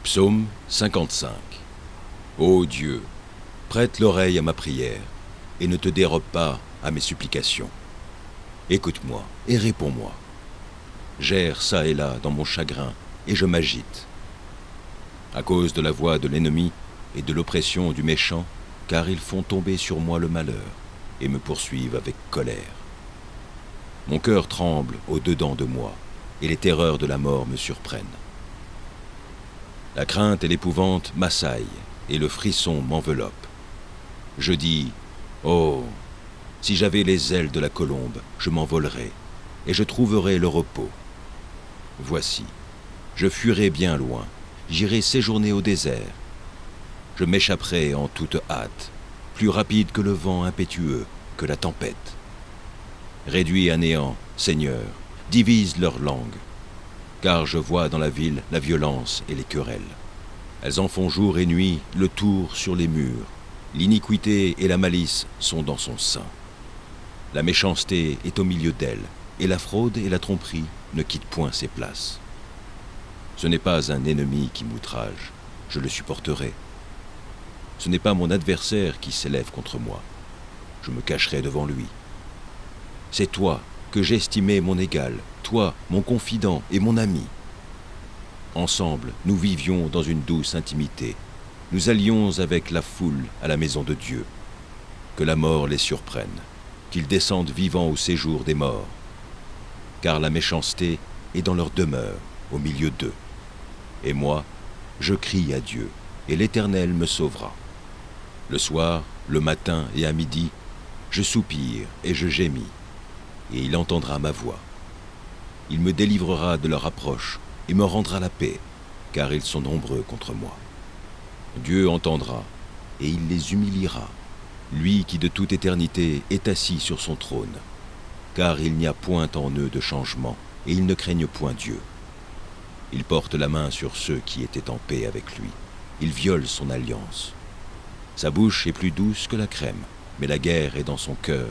Psaume 55. Ô Dieu, prête l'oreille à ma prière, et ne te dérobe pas à mes supplications. Écoute-moi et réponds-moi. J'erre çà et là dans mon chagrin, et je m'agite. À cause de la voix de l'ennemi et de l'oppression du méchant, car ils font tomber sur moi le malheur, et me poursuivent avec colère. Mon cœur tremble au-dedans de moi, et les terreurs de la mort me surprennent. La crainte et l'épouvante m'assaillent, et le frisson m'enveloppe. Je dis, oh, si j'avais les ailes de la colombe, je m'envolerais, et je trouverais le repos. Voici, je fuirai bien loin, j'irai séjourner au désert. Je m'échapperai en toute hâte, plus rapide que le vent impétueux, que la tempête. Réduis à néant, Seigneur, divise leur langue, car je vois dans la ville la violence et les querelles. Elles en font jour et nuit le tour sur les murs. L'iniquité et la malice sont dans son sein. La méchanceté est au milieu d'elle, et la fraude et la tromperie ne quittent point ses places. Ce n'est pas un ennemi qui m'outrage, je le supporterai. Ce n'est pas mon adversaire qui s'élève contre moi, je me cacherai devant lui. C'est toi que j'estimais mon égal, toi, mon confident et mon ami. Ensemble, nous vivions dans une douce intimité. Nous allions avec la foule à la maison de Dieu. Que la mort les surprenne, qu'ils descendent vivants au séjour des morts. Car la méchanceté est dans leur demeure, au milieu d'eux. Et moi, je crie à Dieu, et l'Éternel me sauvera. Le soir, le matin et à midi, je soupire et je gémis, et il entendra ma voix. Il me délivrera de leur approche et me rendra la paix, car ils sont nombreux contre moi. Dieu entendra, et il les humiliera, lui qui de toute éternité est assis sur son trône, car il n'y a point en eux de changement, et ils ne craignent point Dieu. Il porte la main sur ceux qui étaient en paix avec lui. Il viole son alliance. Sa bouche est plus douce que la crème, mais la guerre est dans son cœur.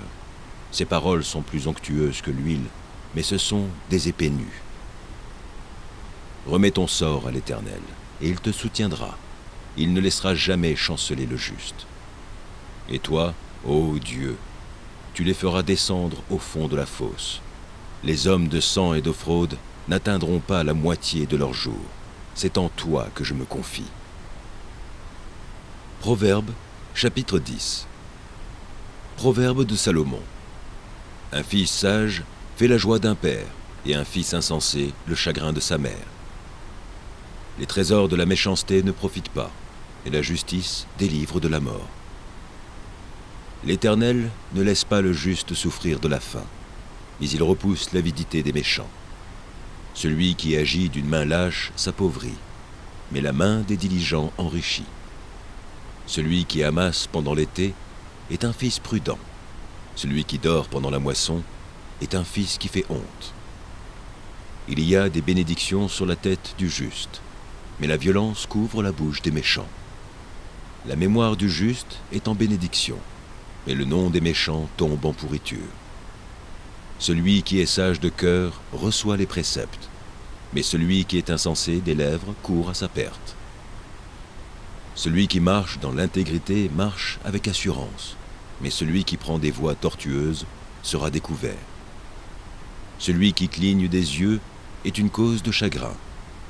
Ses paroles sont plus onctueuses que l'huile, mais ce sont des épées nues. Remets ton sort à l'Éternel, et il te soutiendra. Il ne laissera jamais chanceler le juste. Et toi, ô Dieu, tu les feras descendre au fond de la fosse. Les hommes de sang et de fraude n'atteindront pas la moitié de leur jour. C'est en toi que je me confie. Proverbe, chapitre 10. Proverbe de Salomon. Un fils sage fait la joie d'un père, et un fils insensé le chagrin de sa mère. Les trésors de la méchanceté ne profitent pas, et la justice délivre de la mort. L'Éternel ne laisse pas le juste souffrir de la faim, mais il repousse l'avidité des méchants. Celui qui agit d'une main lâche s'appauvrit, mais la main des diligents enrichit. Celui qui amasse pendant l'été est un fils prudent. Celui qui dort pendant la moisson est un fils qui fait honte. Il y a des bénédictions sur la tête du juste, mais la violence couvre la bouche des méchants. La mémoire du juste est en bénédiction, mais le nom des méchants tombe en pourriture. Celui qui est sage de cœur reçoit les préceptes, mais celui qui est insensé des lèvres court à sa perte. Celui qui marche dans l'intégrité marche avec assurance, mais celui qui prend des voies tortueuses sera découvert. Celui qui cligne des yeux est une cause de chagrin,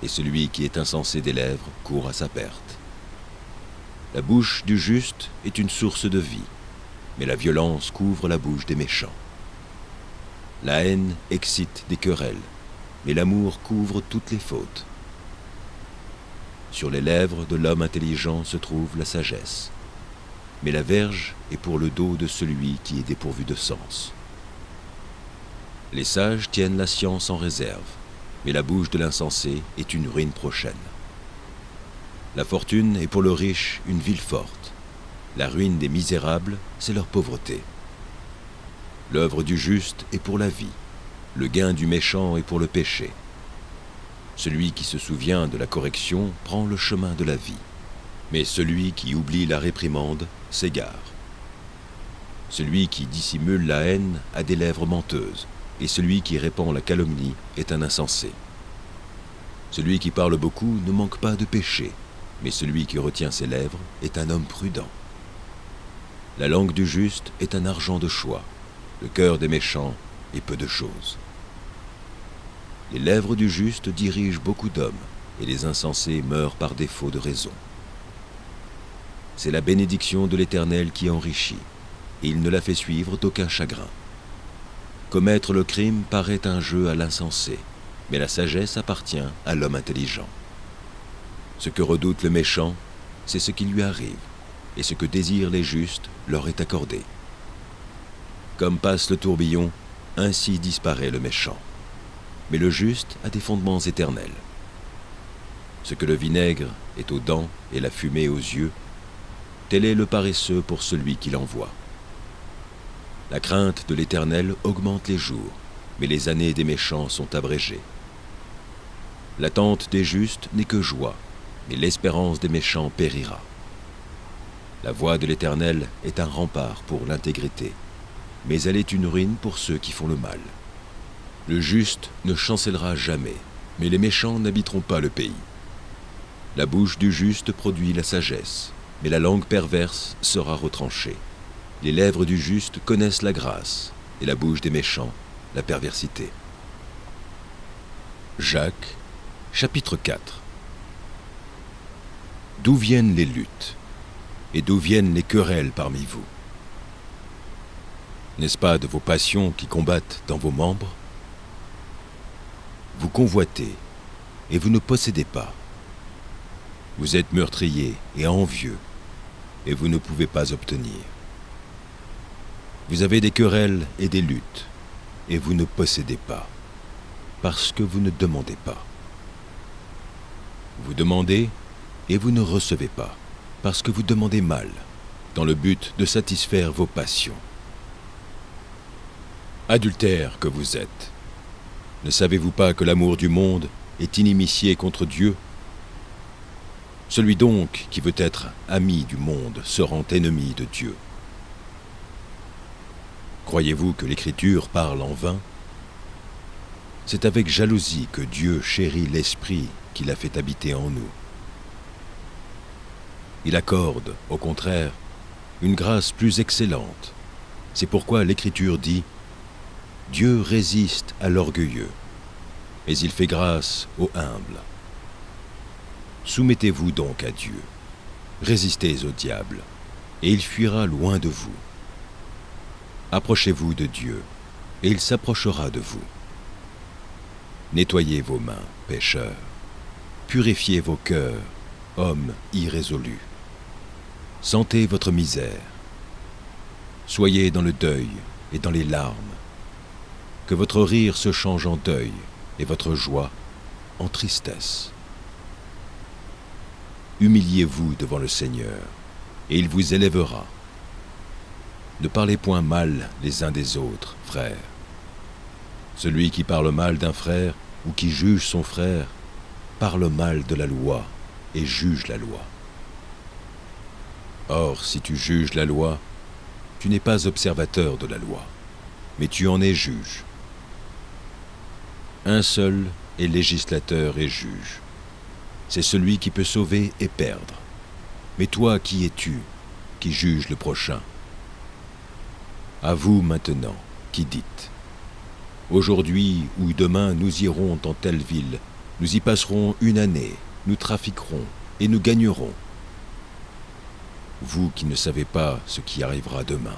et celui qui est insensé des lèvres court à sa perte. La bouche du juste est une source de vie, mais la violence couvre la bouche des méchants. La haine excite des querelles, mais l'amour couvre toutes les fautes. Sur les lèvres de l'homme intelligent se trouve la sagesse, mais la verge est pour le dos de celui qui est dépourvu de sens. Les sages tiennent la science en réserve, mais la bouche de l'insensé est une ruine prochaine. La fortune est pour le riche une ville forte. La ruine des misérables, c'est leur pauvreté. L'œuvre du juste est pour la vie. Le gain du méchant est pour le péché. Celui qui se souvient de la correction prend le chemin de la vie, mais celui qui oublie la réprimande s'égare. Celui qui dissimule la haine a des lèvres menteuses, et celui qui répand la calomnie est un insensé. Celui qui parle beaucoup ne manque pas de péché, mais celui qui retient ses lèvres est un homme prudent. La langue du juste est un argent de choix, le cœur des méchants est peu de choses. Les lèvres du juste dirigent beaucoup d'hommes, et les insensés meurent par défaut de raison. C'est la bénédiction de l'Éternel qui enrichit, et il ne la fait suivre d'aucun chagrin. Commettre le crime paraît un jeu à l'insensé, mais la sagesse appartient à l'homme intelligent. Ce que redoute le méchant, c'est ce qui lui arrive, et ce que désirent les justes leur est accordé. Comme passe le tourbillon, ainsi disparaît le méchant. Mais le juste a des fondements éternels. Ce que le vinaigre est aux dents et la fumée aux yeux, tel est le paresseux pour celui qui l'envoie. La crainte de l'Éternel augmente les jours, mais les années des méchants sont abrégées. L'attente des justes n'est que joie, mais l'espérance des méchants périra. La voie de l'Éternel est un rempart pour l'intégrité, mais elle est une ruine pour ceux qui font le mal. Le juste ne chancellera jamais, mais les méchants n'habiteront pas le pays. La bouche du juste produit la sagesse, mais la langue perverse sera retranchée. Les lèvres du juste connaissent la grâce, et la bouche des méchants, la perversité. Jacques, chapitre 4. D'où viennent les luttes, et d'où viennent les querelles parmi vous? N'est-ce pas de vos passions qui combattent dans vos membres? Vous convoitez, et vous ne possédez pas. Vous êtes meurtrier et envieux, et vous ne pouvez pas obtenir. Vous avez des querelles et des luttes, et vous ne possédez pas, parce que vous ne demandez pas. Vous demandez, et vous ne recevez pas, parce que vous demandez mal, dans le but de satisfaire vos passions. Adultères que vous êtes, ne savez-vous pas que l'amour du monde est inimitié contre Dieu? Celui donc qui veut être ami du monde se rend ennemi de Dieu. Croyez-vous que l'Écriture parle en vain? C'est avec jalousie que Dieu chérit l'Esprit qu'il a fait habiter en nous. Il accorde, au contraire, une grâce plus excellente. C'est pourquoi l'Écriture dit « Dieu résiste à l'orgueilleux, mais il fait grâce aux humbles. » Soumettez-vous donc à Dieu, résistez au diable, et il fuira loin de vous. Approchez-vous de Dieu, et il s'approchera de vous. Nettoyez vos mains, pécheurs, purifiez vos cœurs, hommes irrésolus. Sentez votre misère. Soyez dans le deuil et dans les larmes. Que votre rire se change en deuil et votre joie en tristesse. Humiliez-vous devant le Seigneur, et il vous élèvera. Ne parlez point mal les uns des autres, frères. Celui qui parle mal d'un frère ou qui juge son frère, parle mal de la loi et juge la loi. Or, si tu juges la loi, tu n'es pas observateur de la loi, mais tu en es juge. Un seul est législateur et juge. C'est celui qui peut sauver et perdre. Mais toi, qui es-tu, qui juge le prochain? À vous maintenant, qui dites: aujourd'hui ou demain nous irons dans telle ville, nous y passerons une année, nous trafiquerons et nous gagnerons. Vous qui ne savez pas ce qui arrivera demain.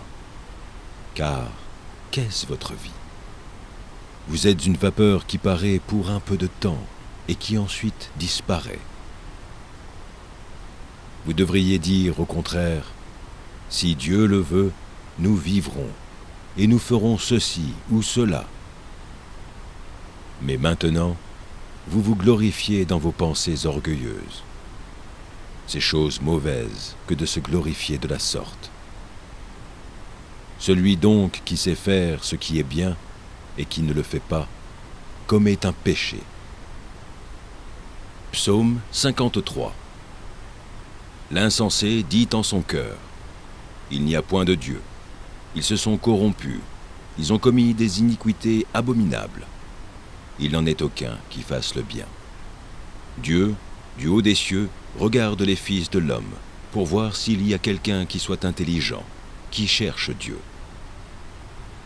Car qu'est-ce votre vie? Vous êtes une vapeur qui paraît pour un peu de temps et qui ensuite disparaît. Vous devriez dire au contraire: si Dieu le veut, nous vivrons et nous ferons ceci ou cela. Mais maintenant, vous vous glorifiez dans vos pensées orgueilleuses. C'est chose mauvaise que de se glorifier de la sorte. Celui donc qui sait faire ce qui est bien et qui ne le fait pas, commet un péché. Psaume 53. L'insensé dit en son cœur: il n'y a point de Dieu. Ils se sont corrompus, ils ont commis des iniquités abominables. Il n'en est aucun qui fasse le bien. Dieu, du haut des cieux, regarde les fils de l'homme pour voir s'il y a quelqu'un qui soit intelligent, qui cherche Dieu.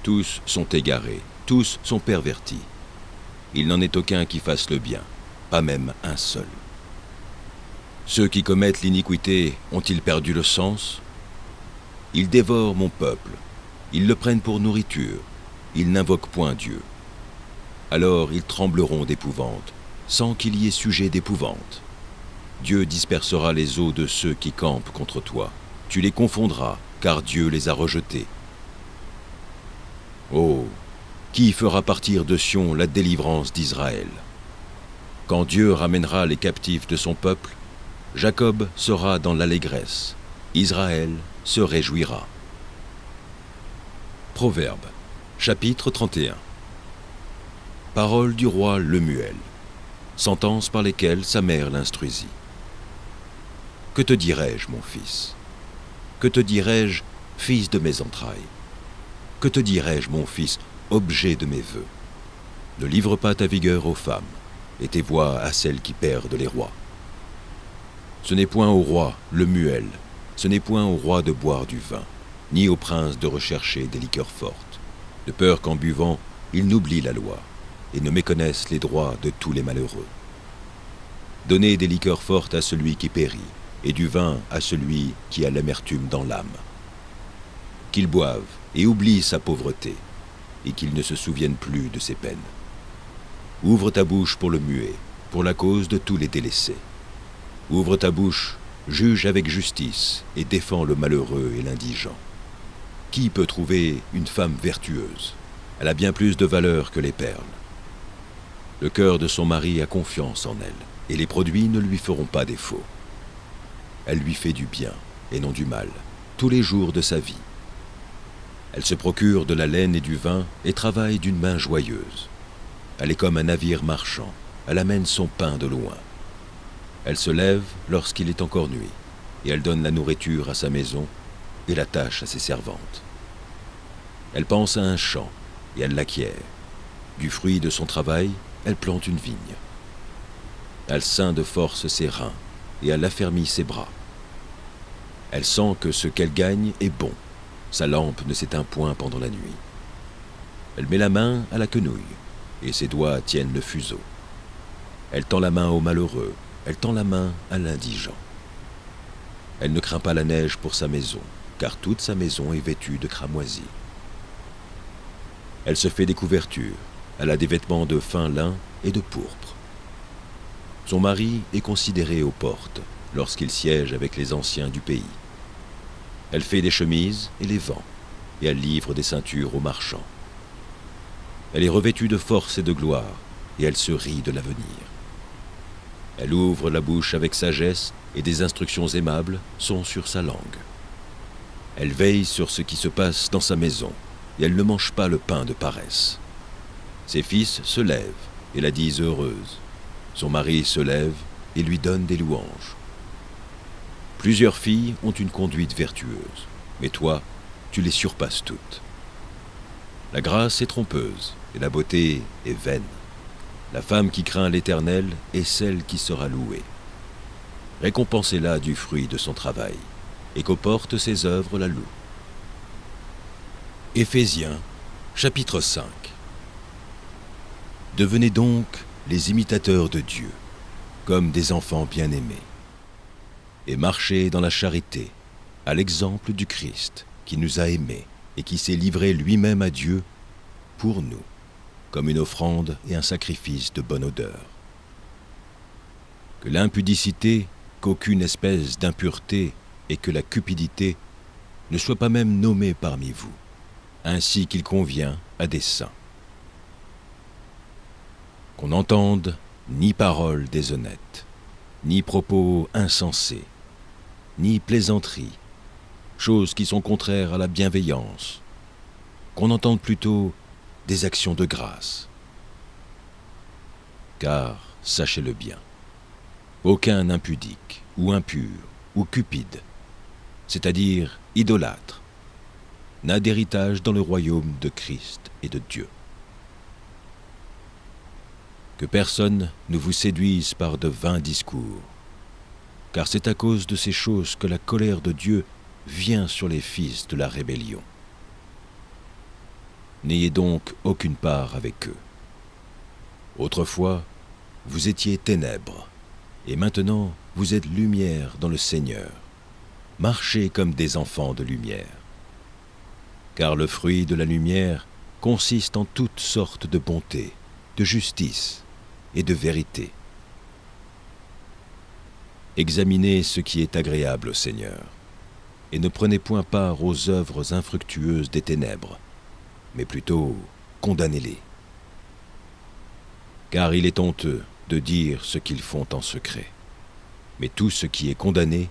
Tous sont égarés, tous sont pervertis. Il n'en est aucun qui fasse le bien, pas même un seul. Ceux qui commettent l'iniquité ont-ils perdu le sens? Ils dévorent mon peuple, ils le prennent pour nourriture, ils n'invoquent point Dieu. Alors ils trembleront d'épouvante, sans qu'il y ait sujet d'épouvante. Dieu dispersera les eaux de ceux qui campent contre toi. Tu les confondras, car Dieu les a rejetés. Oh, qui fera partir de Sion la délivrance d'Israël? Quand Dieu ramènera les captifs de son peuple, Jacob sera dans l'allégresse, Israël se réjouira. Proverbe, chapitre 31. Paroles du roi Lemuel, sentences par lesquelles sa mère l'instruisit. Que te dirai-je, mon fils? Que te dirai-je, fils de mes entrailles? Que te dirai-je, mon fils, objet de mes vœux? Ne livre pas ta vigueur aux femmes, et tes voix à celles qui perdent les rois. Ce n'est point au roi, Lemuel, ce n'est point au roi de boire du vin, ni au prince de rechercher des liqueurs fortes, de peur qu'en buvant, ils n'oublient la loi, et ne méconnaissent les droits de tous les malheureux. Donnez des liqueurs fortes à celui qui périt, et du vin à celui qui a l'amertume dans l'âme. Qu'il boive et oublie sa pauvreté, et qu'il ne se souvienne plus de ses peines. Ouvre ta bouche pour le muet, pour la cause de tous les délaissés. Ouvre ta bouche, juge avec justice, et défends le malheureux et l'indigent. Qui peut trouver une femme vertueuse? Elle a bien plus de valeur que les perles. Le cœur de son mari a confiance en elle, et les produits ne lui feront pas défaut. Elle lui fait du bien, et non du mal, tous les jours de sa vie. Elle se procure de la laine et du vin, et travaille d'une main joyeuse. Elle est comme un navire marchand, elle amène son pain de loin. Elle se lève lorsqu'il est encore nuit, et elle donne la nourriture à sa maison, et la tâche à ses servantes. Elle pense à un champ, et elle l'acquiert. Du fruit de son travail, elle plante une vigne. Elle ceint de force ses reins, et elle affermit ses bras. Elle sent que ce qu'elle gagne est bon. Sa lampe ne s'éteint point pendant la nuit. Elle met la main à la quenouille, et ses doigts tiennent le fuseau. Elle tend la main au malheureux, elle tend la main à l'indigent. Elle ne craint pas la neige pour sa maison, car toute sa maison est vêtue de cramoisis. Elle se fait des couvertures, elle a des vêtements de fin lin et de pourpre. Son mari est considéré aux portes, lorsqu'il siège avec les anciens du pays. Elle fait des chemises et les vend, et elle livre des ceintures aux marchands. Elle est revêtue de force et de gloire, et elle se rit de l'avenir. Elle ouvre la bouche avec sagesse, et des instructions aimables sont sur sa langue. Elle veille sur ce qui se passe dans sa maison, et elle ne mange pas le pain de paresse. Ses fils se lèvent et la disent heureuse. Son mari se lève et lui donne des louanges. Plusieurs filles ont une conduite vertueuse, mais toi, tu les surpasses toutes. La grâce est trompeuse et la beauté est vaine. La femme qui craint l'Éternel est celle qui sera louée. Récompensez-la du fruit de son travail, et qu'aux portes ses œuvres la louent. Éphésiens, chapitre 5. Devenez donc les imitateurs de Dieu, comme des enfants bien-aimés, et marchez dans la charité, à l'exemple du Christ, qui nous a aimés et qui s'est livré lui-même à Dieu pour nous, comme une offrande et un sacrifice de bonne odeur. Que l'impudicité, qu'aucune espèce d'impureté et que la cupidité ne soient pas même nommées parmi vous, ainsi qu'il convient à des saints. Qu'on n'entende ni paroles déshonnêtes, ni propos insensés, ni plaisanteries, choses qui sont contraires à la bienveillance, qu'on entende plutôt des actions de grâce. Car, sachez-le bien, aucun impudique, ou impur, ou cupide, c'est-à-dire idolâtre, n'a d'héritage dans le royaume de Christ et de Dieu. Que personne ne vous séduise par de vains discours, car c'est à cause de ces choses que la colère de Dieu vient sur les fils de la rébellion. N'ayez donc aucune part avec eux. Autrefois, vous étiez ténèbres, et maintenant vous êtes lumière dans le Seigneur. Marchez comme des enfants de lumière. Car le fruit de la lumière consiste en toutes sortes de bonté, de justice et de vérité. Examinez ce qui est agréable au Seigneur, et ne prenez point part aux œuvres infructueuses des ténèbres, mais plutôt condamnez-les. Car il est honteux de dire ce qu'ils font en secret, mais tout ce qui est condamné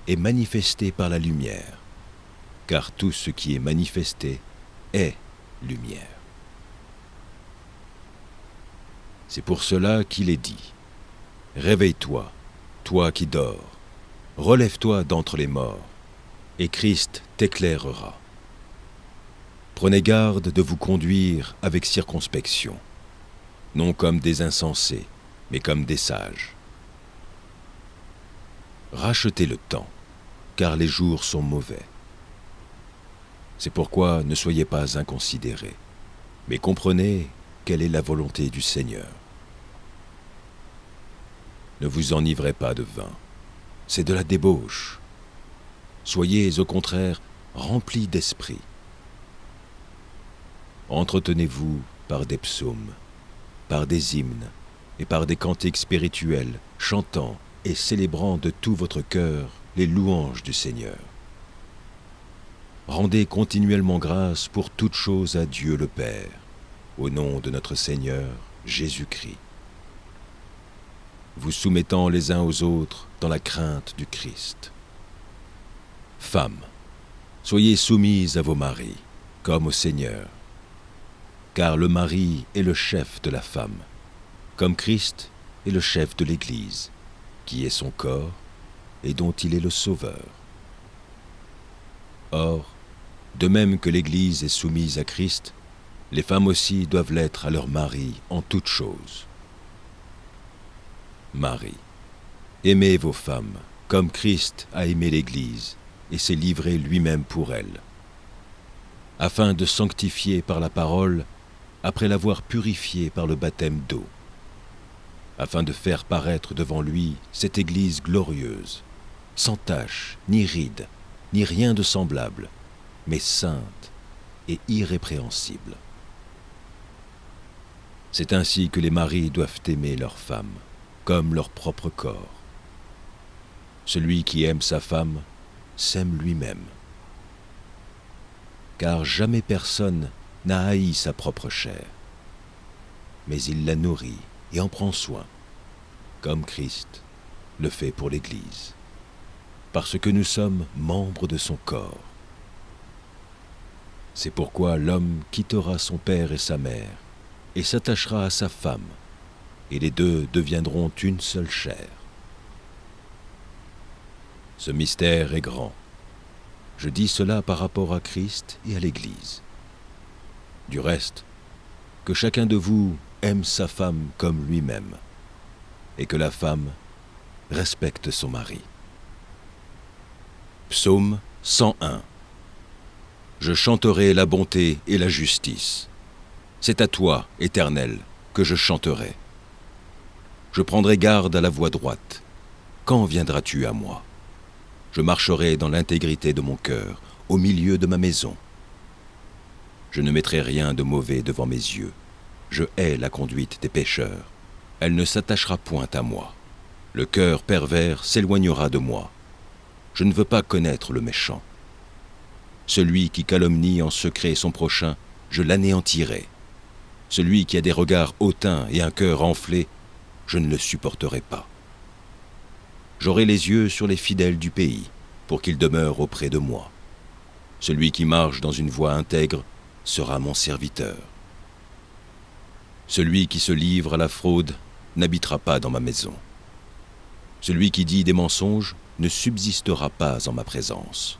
est manifesté par la lumière, car tout ce qui est manifesté est lumière. C'est pour cela qu'il est dit : réveille-toi, toi qui dors, relève-toi d'entre les morts, et Christ t'éclairera. Prenez garde de vous conduire avec circonspection, non comme des insensés, mais comme des sages. Rachetez le temps, car les jours sont mauvais. C'est pourquoi ne soyez pas inconsidérés, mais comprenez quelle est la volonté du Seigneur. Ne vous enivrez pas de vin, c'est de la débauche. Soyez au contraire remplis d'esprit. Entretenez-vous par des psaumes, par des hymnes et par des cantiques spirituels, chantant et célébrant de tout votre cœur les louanges du Seigneur. Rendez continuellement grâce pour toutes choses à Dieu le Père, au nom de notre Seigneur Jésus-Christ, vous soumettant les uns aux autres dans la crainte du Christ. Femmes, soyez soumises à vos maris, comme au Seigneur, car le mari est le chef de la femme, comme Christ est le chef de l'Église, qui est son corps et dont il est le Sauveur. Or, de même que l'Église est soumise à Christ, les femmes aussi doivent l'être à leur mari en toutes choses. Marie, aimez vos femmes, comme Christ a aimé l'Église et s'est livré lui-même pour elle, afin de sanctifier par la parole, après l'avoir purifiée par le baptême d'eau, afin de faire paraître devant lui cette Église glorieuse, sans tache, ni ride, ni rien de semblable, mais sainte et irrépréhensible. C'est ainsi que les maris doivent aimer leurs femmes, comme leur propre corps. Celui qui aime sa femme s'aime lui-même. Car jamais personne n'a haï sa propre chair, mais il la nourrit et en prend soin, comme Christ le fait pour l'Église, parce que nous sommes membres de son corps. C'est pourquoi l'homme quittera son père et sa mère, et s'attachera à sa femme, et les deux deviendront une seule chair. Ce mystère est grand. Je dis cela par rapport à Christ et à l'Église. Du reste, que chacun de vous aime sa femme comme lui-même, et que la femme respecte son mari. Psaume 101. Je chanterai la bonté et la justice. C'est à toi, Éternel, que je chanterai. Je prendrai garde à la voie droite. Quand viendras-tu à moi ? Je marcherai dans l'intégrité de mon cœur, au milieu de ma maison. Je ne mettrai rien de mauvais devant mes yeux. Je hais la conduite des pécheurs. Elle ne s'attachera point à moi. Le cœur pervers s'éloignera de moi. Je ne veux pas connaître le méchant. Celui qui calomnie en secret son prochain, je l'anéantirai. Celui qui a des regards hautains et un cœur enflé, je ne le supporterai pas. J'aurai les yeux sur les fidèles du pays, pour qu'ils demeurent auprès de moi. Celui qui marche dans une voie intègre sera mon serviteur. Celui qui se livre à la fraude n'habitera pas dans ma maison. Celui qui dit des mensonges ne subsistera pas en ma présence.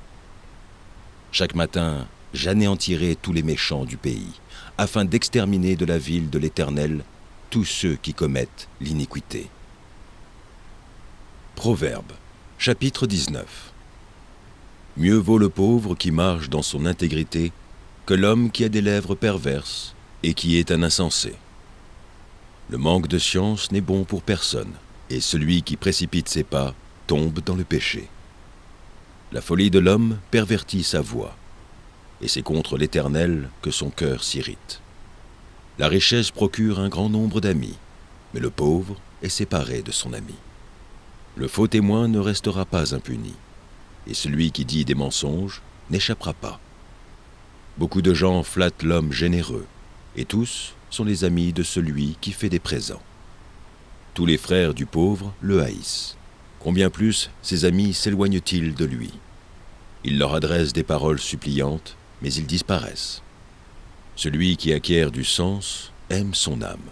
Chaque matin, j'anéantirai tous les méchants du pays, afin d'exterminer de la ville de l'Éternel tous ceux qui commettent l'iniquité. Proverbe, chapitre 19. Mieux vaut le pauvre qui marche dans son intégrité que l'homme qui a des lèvres perverses et qui est un insensé. Le manque de science n'est bon pour personne, et celui qui précipite ses pas tombe dans le péché. La folie de l'homme pervertit sa voie, et c'est contre l'Éternel que son cœur s'irrite. La richesse procure un grand nombre d'amis, mais le pauvre est séparé de son ami. Le faux témoin ne restera pas impuni, et celui qui dit des mensonges n'échappera pas. Beaucoup de gens flattent l'homme généreux, et tous sont les amis de celui qui fait des présents. Tous les frères du pauvre le haïssent. Combien plus ses amis s'éloignent-ils de lui? Il leur adresse des paroles suppliantes, mais ils disparaissent. Celui qui acquiert du sens aime son âme.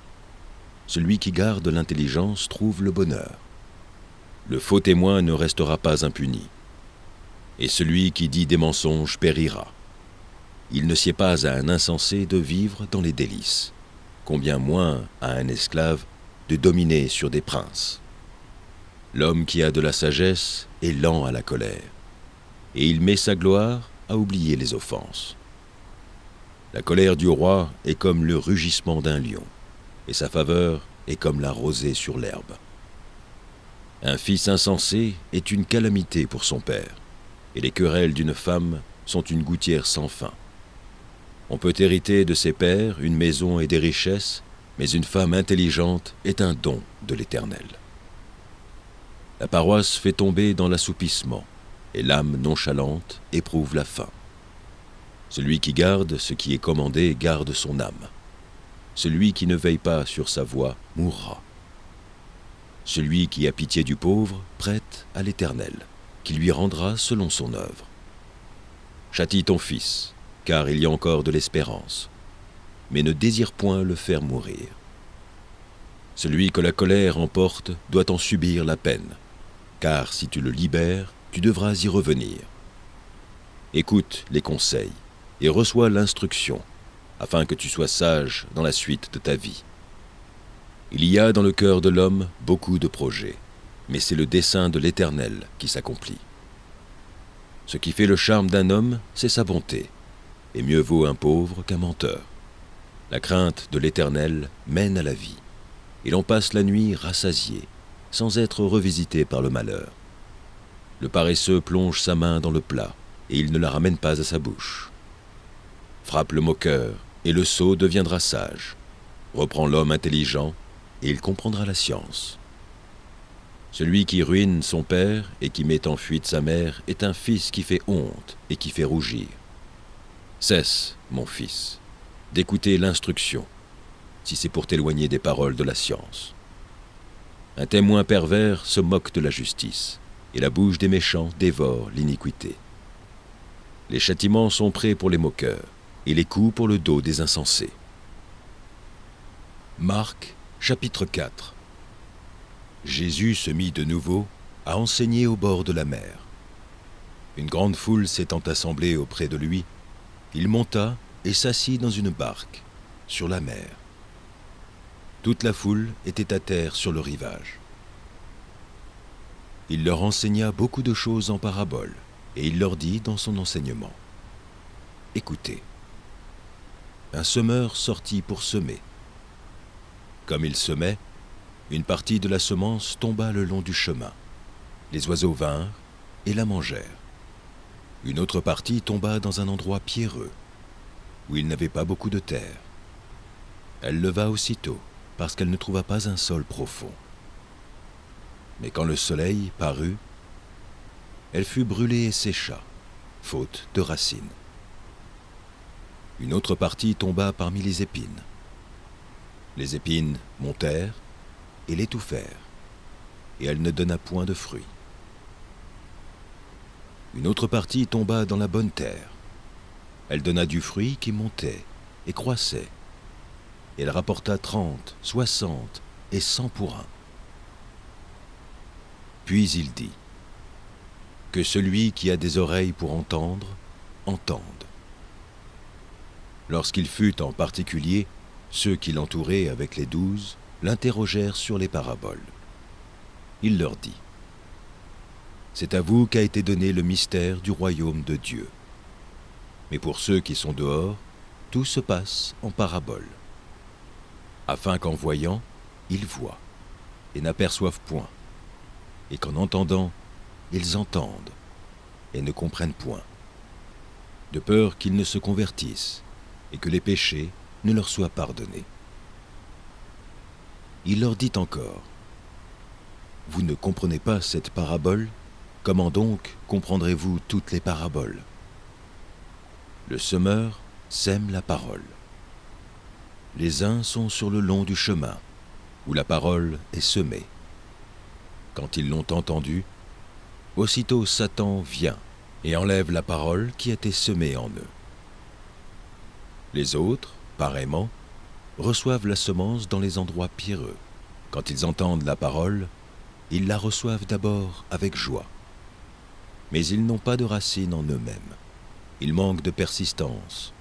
Celui qui garde l'intelligence trouve le bonheur. Le faux témoin ne restera pas impuni, et celui qui dit des mensonges périra. Il ne sied pas à un insensé de vivre dans les délices, combien moins à un esclave de dominer sur des princes. L'homme qui a de la sagesse est lent à la colère, et il met sa gloire à oublier les offenses. La colère du roi est comme le rugissement d'un lion, et sa faveur est comme la rosée sur l'herbe. Un fils insensé est une calamité pour son père, et les querelles d'une femme sont une gouttière sans fin. On peut hériter de ses pères une maison et des richesses, mais une femme intelligente est un don de l'Éternel. La paroisse fait tomber dans l'assoupissement, et l'âme nonchalante éprouve la faim. Celui qui garde ce qui est commandé garde son âme. Celui qui ne veille pas sur sa voie mourra. Celui qui a pitié du pauvre prête à l'Éternel, qui lui rendra selon son œuvre. Châtie ton fils, car il y a encore de l'espérance, mais ne désire point le faire mourir. Celui que la colère emporte doit en subir la peine, car si tu le libères, tu devras y revenir. Écoute les conseils et reçois l'instruction, afin que tu sois sage dans la suite de ta vie. Il y a dans le cœur de l'homme beaucoup de projets, mais c'est le dessein de l'Éternel qui s'accomplit. Ce qui fait le charme d'un homme, c'est sa bonté, et mieux vaut un pauvre qu'un menteur. La crainte de l'Éternel mène à la vie, et l'on passe la nuit rassasié, sans être revisité par le malheur. Le paresseux plonge sa main dans le plat, et il ne la ramène pas à sa bouche. Frappe le moqueur, et le sot deviendra sage. Reprends l'homme intelligent, et il comprendra la science. Celui qui ruine son père et qui met en fuite sa mère est un fils qui fait honte et qui fait rougir. Cesse, mon fils, d'écouter l'instruction, si c'est pour t'éloigner des paroles de la science. Un témoin pervers se moque de la justice, et la bouche des méchants dévore l'iniquité. Les châtiments sont prêts pour les moqueurs, et les coups pour le dos des insensés. Marc, chapitre 4. Jésus se mit de nouveau à enseigner au bord de la mer. Une grande foule s'étant assemblée auprès de lui, il monta et s'assit dans une barque, sur la mer. Toute la foule était à terre sur le rivage. Il leur enseigna beaucoup de choses en paraboles, et il leur dit dans son enseignement: Écoutez, un semeur sortit pour semer. Comme il semait, une partie de la semence tomba le long du chemin. Les oiseaux vinrent et la mangèrent. Une autre partie tomba dans un endroit pierreux, où il n'avait pas beaucoup de terre. Elle leva aussitôt, parce qu'elle ne trouva pas un sol profond. Mais quand le soleil parut, elle fut brûlée et sécha, faute de racines. Une autre partie tomba parmi les épines. Les épines montèrent et l'étouffèrent, et elle ne donna point de fruits. Une autre partie tomba dans la bonne terre. Elle donna du fruit qui montait et croissait, et elle rapporta 30, 60 et 100 pour un. Puis il dit: Que celui qui a des oreilles pour entendre, entende. Lorsqu'il fut en particulier ceux qui l'entouraient avec les 12, l'interrogèrent sur les paraboles. Il leur dit : « C'est à vous qu'a été donné le mystère du royaume de Dieu. Mais pour ceux qui sont dehors, tout se passe en paraboles, afin qu'en voyant, ils voient et n'aperçoivent point, et qu'en entendant, ils entendent et ne comprennent point, de peur qu'ils ne se convertissent et que les péchés ne leur soient pardonnés. » Il leur dit encore : « Vous ne comprenez pas cette parabole ? Comment donc comprendrez-vous toutes les paraboles ? Le semeur sème la parole. Les uns sont sur le long du chemin, où la parole est semée. Quand ils l'ont entendue, aussitôt Satan vient et enlève la parole qui a été semée en eux. Les autres, pareillement, reçoivent la semence dans les endroits pierreux. Quand ils entendent la parole, ils la reçoivent d'abord avec joie. Mais ils n'ont pas de racine en eux-mêmes. Ils manquent de persistance.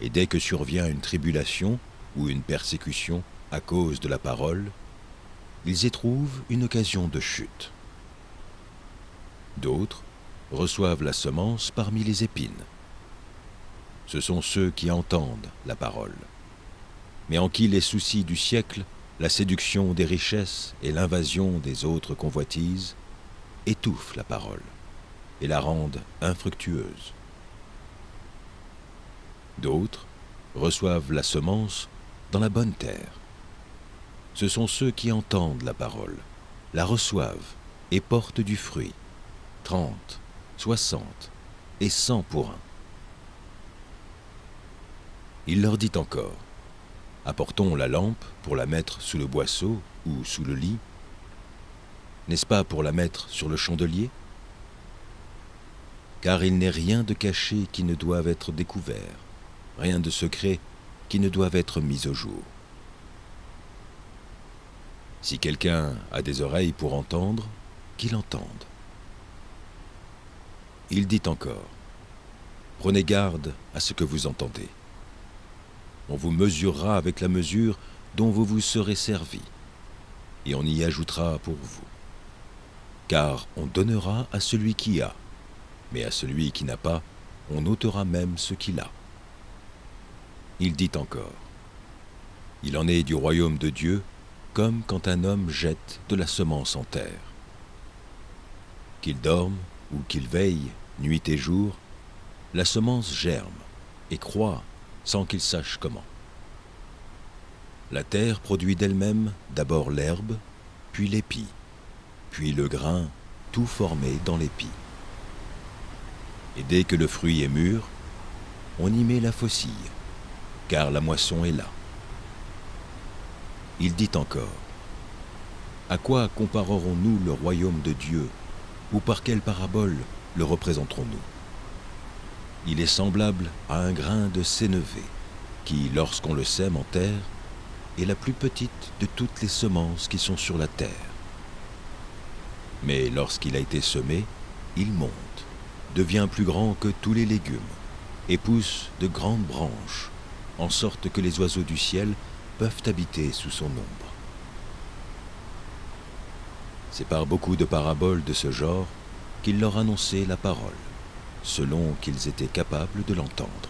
Et dès que survient une tribulation ou une persécution à cause de la parole, ils éprouvent une occasion de chute. D'autres reçoivent la semence parmi les épines. Ce sont ceux qui entendent la parole, mais en qui les soucis du siècle, la séduction des richesses et l'invasion des autres convoitises étouffent la parole et la rendent infructueuse. D'autres reçoivent la semence dans la bonne terre. Ce sont ceux qui entendent la parole, la reçoivent et portent du fruit, 30, 60 et 100 pour un. Il leur dit encore : apportons la lampe pour la mettre sous le boisseau ou sous le lit. N'est-ce pas pour la mettre sur le chandelier ? Car il n'est rien de caché qui ne doive être découvert, rien de secret qui ne doive être mis au jour. Si quelqu'un a des oreilles pour entendre, qu'il entende. Il dit encore : prenez garde à ce que vous entendez. On vous mesurera avec la mesure dont vous vous serez servi, et on y ajoutera pour vous. Car on donnera à celui qui a, mais à celui qui n'a pas, on ôtera même ce qu'il a. Il dit encore : il en est du royaume de Dieu, comme quand un homme jette de la semence en terre. Qu'il dorme ou qu'il veille, nuit et jour, la semence germe et croît sans qu'il sache comment. La terre produit d'elle-même d'abord l'herbe, puis l'épi, puis le grain, tout formé dans l'épi. Et dès que le fruit est mûr, on y met la faucille, car la moisson est là. Il dit encore : à quoi comparerons-nous le royaume de Dieu, ou par quelle parabole le représenterons-nous ? Il est semblable à un grain de sénévé, qui, lorsqu'on le sème en terre, est la plus petite de toutes les semences qui sont sur la terre. Mais lorsqu'il a été semé, il monte, devient plus grand que tous les légumes, et pousse de grandes branches, en sorte que les oiseaux du ciel peuvent habiter sous son ombre. C'est par beaucoup de paraboles de ce genre qu'il leur annonçait la parole, selon qu'ils étaient capables de l'entendre.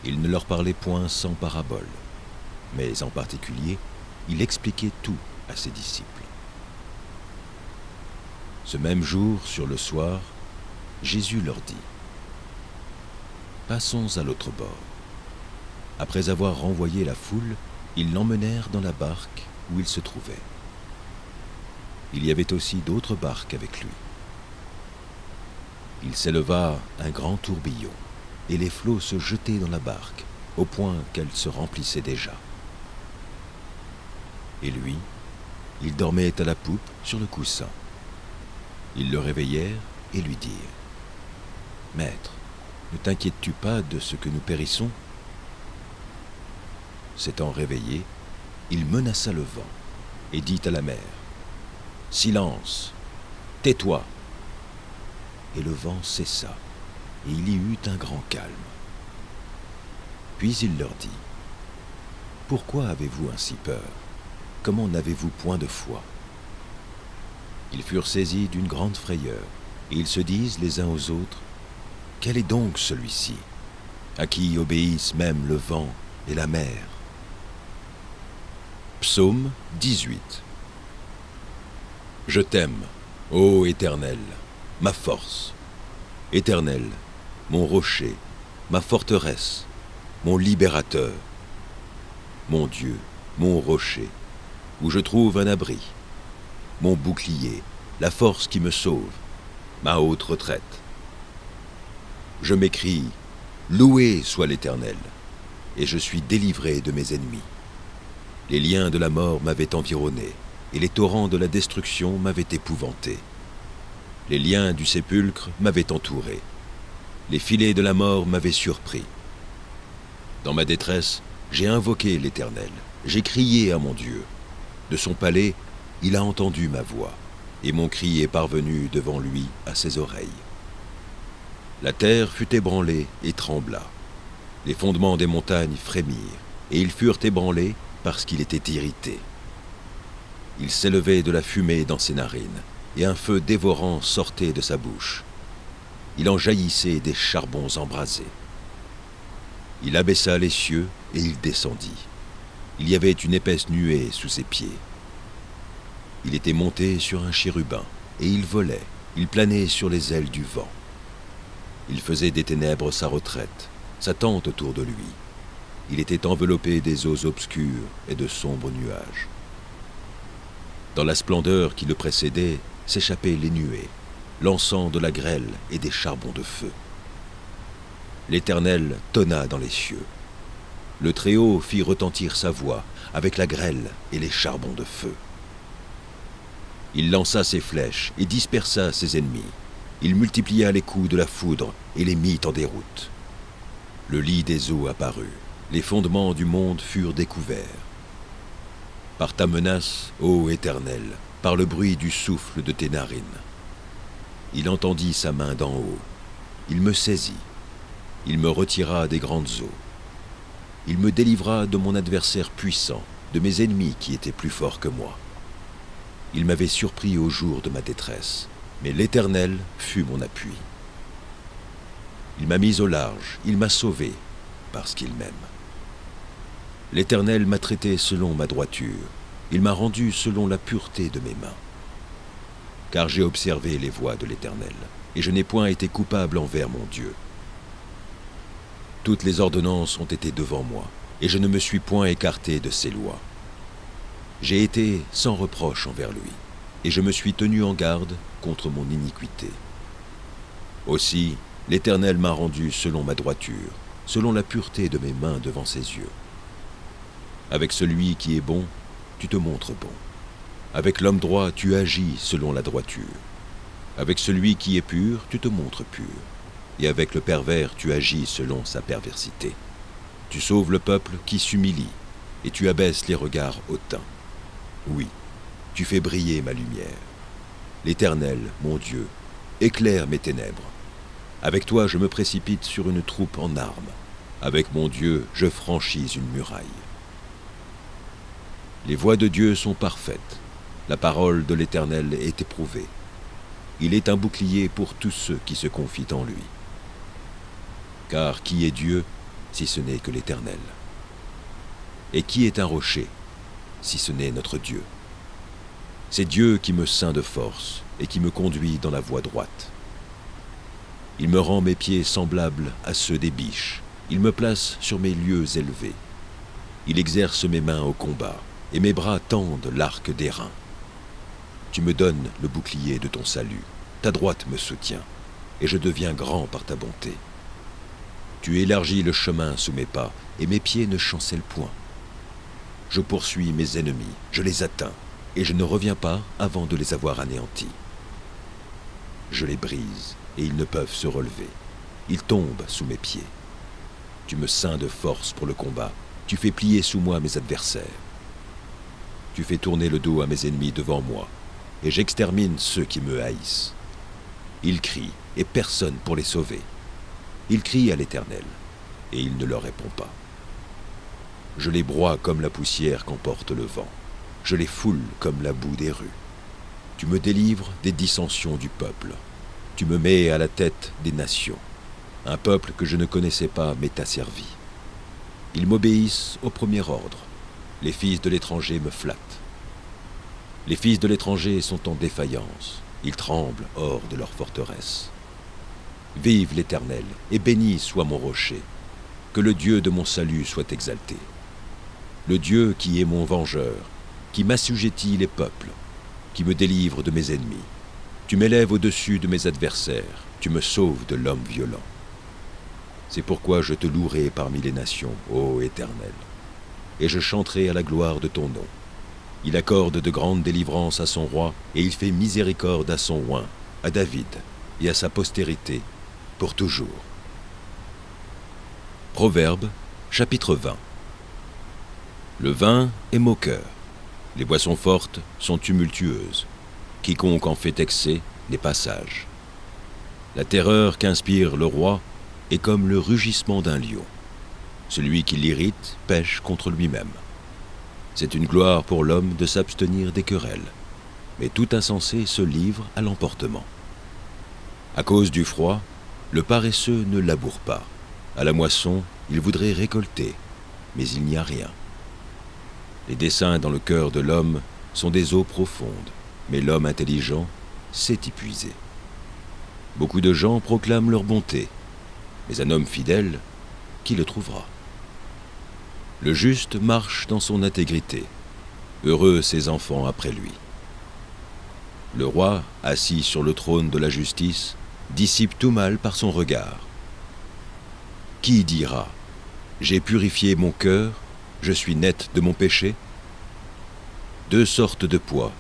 Il ne leur parlait point sans parabole, mais en particulier, il expliquait tout à ses disciples. Ce même jour, sur le soir, Jésus leur dit : passons à l'autre bord. Après avoir renvoyé la foule, ils l'emmenèrent dans la barque où il se trouvait. Il y avait aussi d'autres barques avec lui. Il s'éleva un grand tourbillon, et les flots se jetaient dans la barque, au point qu'elle se remplissait déjà. Et lui, il dormait à la poupe sur le coussin. Ils le réveillèrent et lui dirent : Maître, ne t'inquiètes-tu pas de ce que nous périssons ? S'étant réveillé, il menaça le vent et dit à la mer : Silence, tais-toi. Et le vent cessa, et il y eut un grand calme. Puis il leur dit : Pourquoi avez-vous ainsi peur? Comment n'avez-vous point de foi? » Ils furent saisis d'une grande frayeur, et ils se disent les uns aux autres, « Quel est donc celui-ci, à qui obéissent même le vent et la mer ?» Psaume 18. Je t'aime, ô Éternel, ma force. Éternel, mon rocher, ma forteresse, mon libérateur. Mon Dieu, mon rocher, où je trouve un abri. Mon bouclier, la force qui me sauve, ma haute retraite. Je m'écrie, loué soit l'Éternel, et je suis délivré de mes ennemis. Les liens de la mort m'avaient environné, et les torrents de la destruction m'avaient épouvanté. Les liens du sépulcre m'avaient entouré. Les filets de la mort m'avaient surpris. Dans ma détresse, j'ai invoqué l'Éternel, j'ai crié à mon Dieu. De son palais, il a entendu ma voix, et mon cri est parvenu devant lui à ses oreilles. La terre fut ébranlée et trembla. Les fondements des montagnes frémirent, et ils furent ébranlés parce qu'il était irrité. Il s'élevait de la fumée dans ses narines, et un feu dévorant sortait de sa bouche. Il en jaillissait des charbons embrasés. Il abaissa les cieux, et il descendit. Il y avait une épaisse nuée sous ses pieds. Il était monté sur un chérubin, et il volait, il planait sur les ailes du vent. Il faisait des ténèbres sa retraite, sa tente autour de lui. Il était enveloppé des eaux obscures et de sombres nuages. Dans la splendeur qui le précédait, s'échappaient les nuées, lançant de la grêle et des charbons de feu. L'Éternel tonna dans les cieux. Le Très-Haut fit retentir sa voix avec la grêle et les charbons de feu. Il lança ses flèches et dispersa ses ennemis. Il multiplia les coups de la foudre et les mit en déroute. Le lit des eaux apparut. Les fondements du monde furent découverts. Par ta menace, ô Éternel, par le bruit du souffle de tes narines. Il entendit sa main d'en haut. Il me saisit. Il me retira des grandes eaux. Il me délivra de mon adversaire puissant, de mes ennemis qui étaient plus forts que moi. Il m'avait surpris au jour de ma détresse, mais l'Éternel fut mon appui. Il m'a mis au large, il m'a sauvé, parce qu'il m'aime. L'Éternel m'a traité selon ma droiture, il m'a rendu selon la pureté de mes mains. Car j'ai observé les voies de l'Éternel, et je n'ai point été coupable envers mon Dieu. Toutes les ordonnances ont été devant moi, et je ne me suis point écarté de ses lois. J'ai été sans reproche envers lui, et je me suis tenu en garde contre mon iniquité. Aussi, l'Éternel m'a rendu selon ma droiture, selon la pureté de mes mains devant ses yeux. Avec celui qui est bon, tu te montres bon. Avec l'homme droit, tu agis selon la droiture. Avec celui qui est pur, tu te montres pur. Et avec le pervers, tu agis selon sa perversité. Tu sauves le peuple qui s'humilie, et tu abaisses les regards hautains. Oui, tu fais briller ma lumière. L'Éternel, mon Dieu, éclaire mes ténèbres. Avec toi, je me précipite sur une troupe en armes. Avec mon Dieu, je franchis une muraille. Les voies de Dieu sont parfaites. La parole de l'Éternel est éprouvée. Il est un bouclier pour tous ceux qui se confient en lui. Car qui est Dieu, si ce n'est que l'Éternel? Et qui est un rocher, si ce n'est notre Dieu? C'est Dieu qui me ceint de force et qui me conduit dans la voie droite. Il me rend mes pieds semblables à ceux des biches. Il me place sur mes lieux élevés. Il exerce mes mains au combat, et mes bras tendent l'arc d'airain. Tu me donnes le bouclier de ton salut. Ta droite me soutient, et je deviens grand par ta bonté. Tu élargis le chemin sous mes pas, et mes pieds ne chancellent point. Je poursuis mes ennemis, je les atteins, et je ne reviens pas avant de les avoir anéantis. Je les brise, et ils ne peuvent se relever. Ils tombent sous mes pieds. Tu me ceins de force pour le combat, tu fais plier sous moi mes adversaires. Tu fais tourner le dos à mes ennemis devant moi, et j'extermine ceux qui me haïssent. Ils crient, et personne pour les sauver. Ils crient à l'Éternel, et il ne leur répond pas. je les broie comme la poussière qu'emporte le vent. Je les foule comme la boue des rues. Tu me délivres des dissensions du peuple. Tu me mets à la tête des nations. Un peuple que je ne connaissais pas m'est asservi. Ils m'obéissent au premier ordre. Les fils de l'étranger me flattent. Les fils de l'étranger sont en défaillance. Ils tremblent hors de leur forteresse. Vive l'Éternel, et béni soit mon rocher. Que le Dieu de mon salut soit exalté. Le Dieu qui est mon vengeur, qui m'assujettit les peuples, qui me délivre de mes ennemis. Tu m'élèves au-dessus de mes adversaires, tu me sauves de l'homme violent. C'est pourquoi je te louerai parmi les nations, ô Éternel, et je chanterai à la gloire de ton nom. Il accorde de grandes délivrances à son roi, et il fait miséricorde à son oint, à David et à sa postérité, pour toujours. Proverbes, chapitre 20. Le vin est moqueur, les boissons fortes sont tumultueuses. Quiconque en fait excès n'est pas sage. La terreur qu'inspire le roi est comme le rugissement d'un lion. Celui qui l'irrite pèche contre lui-même. C'est une gloire pour l'homme de s'abstenir des querelles, mais tout insensé se livre à l'emportement. À cause du froid, le paresseux ne laboure pas. À la moisson, il voudrait récolter, mais il n'y a rien. Les desseins dans le cœur de l'homme sont des eaux profondes, mais l'homme intelligent sait y puiser. Beaucoup de gens proclament leur bonté, mais un homme fidèle, qui le trouvera? Le juste marche dans son intégrité, heureux ses enfants après lui. Le roi, assis sur le trône de la justice, dissipe tout mal par son regard. Qui dira « J'ai purifié mon cœur, je suis net de mon péché » Deux sortes de poids,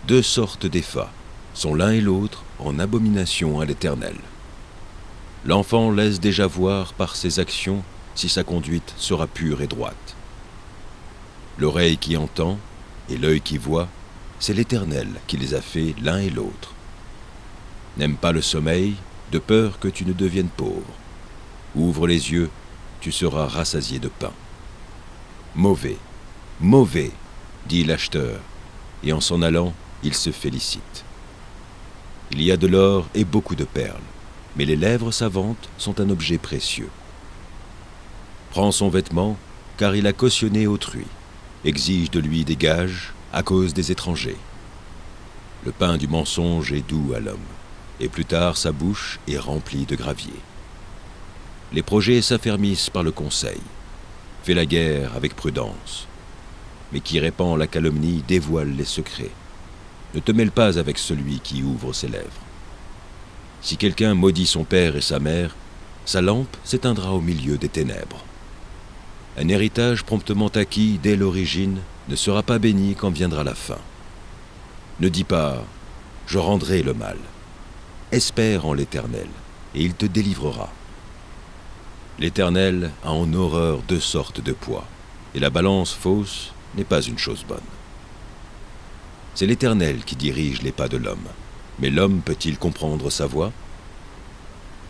deux sortes d'effats, sont l'un et l'autre en abomination à l'Éternel. L'enfant laisse déjà voir par ses actions si sa conduite sera pure et droite. L'oreille qui entend et l'œil qui voit, c'est l'Éternel qui les a fait l'un et l'autre. N'aime pas le sommeil, de peur que tu ne deviennes pauvre. Ouvre les yeux, tu seras rassasié de pain. Mauvais, mauvais, dit l'acheteur, et en s'en allant, il se félicite. Il y a de l'or et beaucoup de perles, mais les lèvres savantes sont un objet précieux. Prends son vêtement, car il a cautionné autrui, exige de lui des gages à cause des étrangers. Le pain du mensonge est doux à l'homme, et plus tard sa bouche est remplie de gravier. Les projets s'affermissent par le conseil. Fais la guerre avec prudence. Mais qui répand la calomnie dévoile les secrets. Ne te mêle pas avec celui qui ouvre ses lèvres. Si quelqu'un maudit son père et sa mère, sa lampe s'éteindra au milieu des ténèbres. Un héritage promptement acquis dès l'origine ne sera pas béni quand viendra la fin. Ne dis pas « je rendrai le mal ». Espère en l'Éternel, et il te délivrera. L'Éternel a en horreur deux sortes de poids, et la balance fausse n'est pas une chose bonne. C'est l'Éternel qui dirige les pas de l'homme, mais l'homme peut-il comprendre sa voie?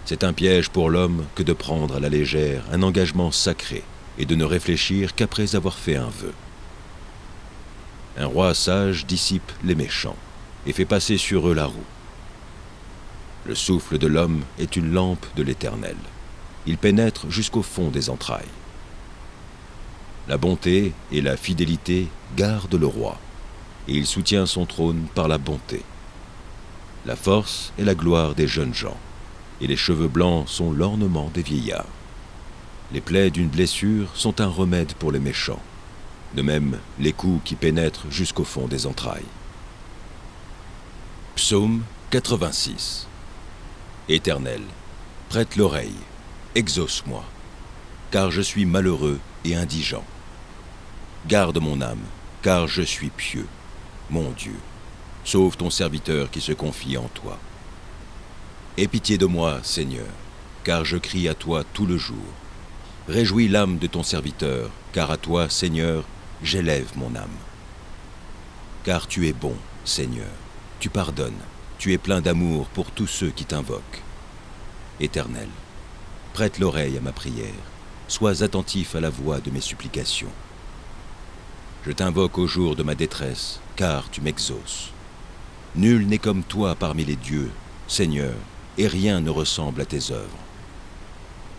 C'est un piège pour l'homme que de prendre à la légère un engagement sacré et de ne réfléchir qu'après avoir fait un vœu. Un roi sage dissipe les méchants et fait passer sur eux la roue. Le souffle de l'homme est une lampe de l'Éternel. Il pénètre jusqu'au fond des entrailles. La bonté et la fidélité gardent le roi, et il soutient son trône par la bonté. La force est la gloire des jeunes gens, et les cheveux blancs sont l'ornement des vieillards. Les plaies d'une blessure sont un remède pour les méchants, de même les coups qui pénètrent jusqu'au fond des entrailles. Psaume 86. Éternel, prête l'oreille, exauce-moi, car je suis malheureux et indigent. Garde mon âme, car je suis pieux. Mon Dieu, sauve ton serviteur qui se confie en toi. Aie pitié de moi, Seigneur, car je crie à toi tout le jour. Réjouis l'âme de ton serviteur, car à toi, Seigneur, j'élève mon âme. Car tu es bon, Seigneur, tu pardonnes, tu es plein d'amour pour tous ceux qui t'invoquent. Éternel, prête l'oreille à ma prière, sois attentif à la voix de mes supplications. Je t'invoque au jour de ma détresse, car tu m'exauces. Nul n'est comme toi parmi les dieux, Seigneur, et rien ne ressemble à tes œuvres.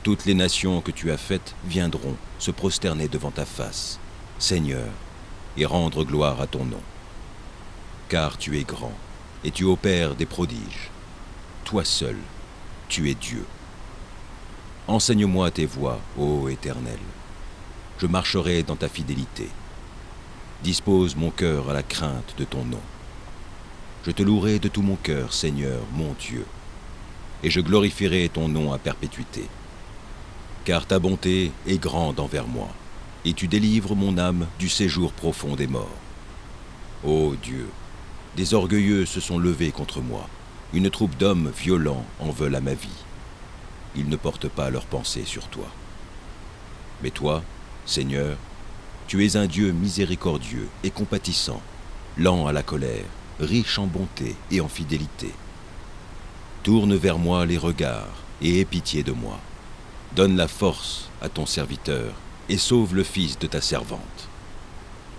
Toutes les nations que tu as faites viendront se prosterner devant ta face, Seigneur, et rendre gloire à ton nom. Car tu es grand, et tu opères des prodiges. Toi seul, tu es Dieu. Enseigne-moi tes voies, ô Éternel. Je marcherai dans ta fidélité. Dispose mon cœur à la crainte de ton nom. Je te louerai de tout mon cœur, Seigneur, mon Dieu, et je glorifierai ton nom à perpétuité. Car ta bonté est grande envers moi, et tu délivres mon âme du séjour profond des morts. Ô Dieu, des orgueilleux se sont levés contre moi, une troupe d'hommes violents en veulent à ma vie. Ils ne portent pas leurs pensées sur toi. Mais toi, Seigneur, tu es un Dieu miséricordieux et compatissant, lent à la colère, riche en bonté et en fidélité. Tourne vers moi les regards et aie pitié de moi. Donne la force à ton serviteur et sauve le fils de ta servante.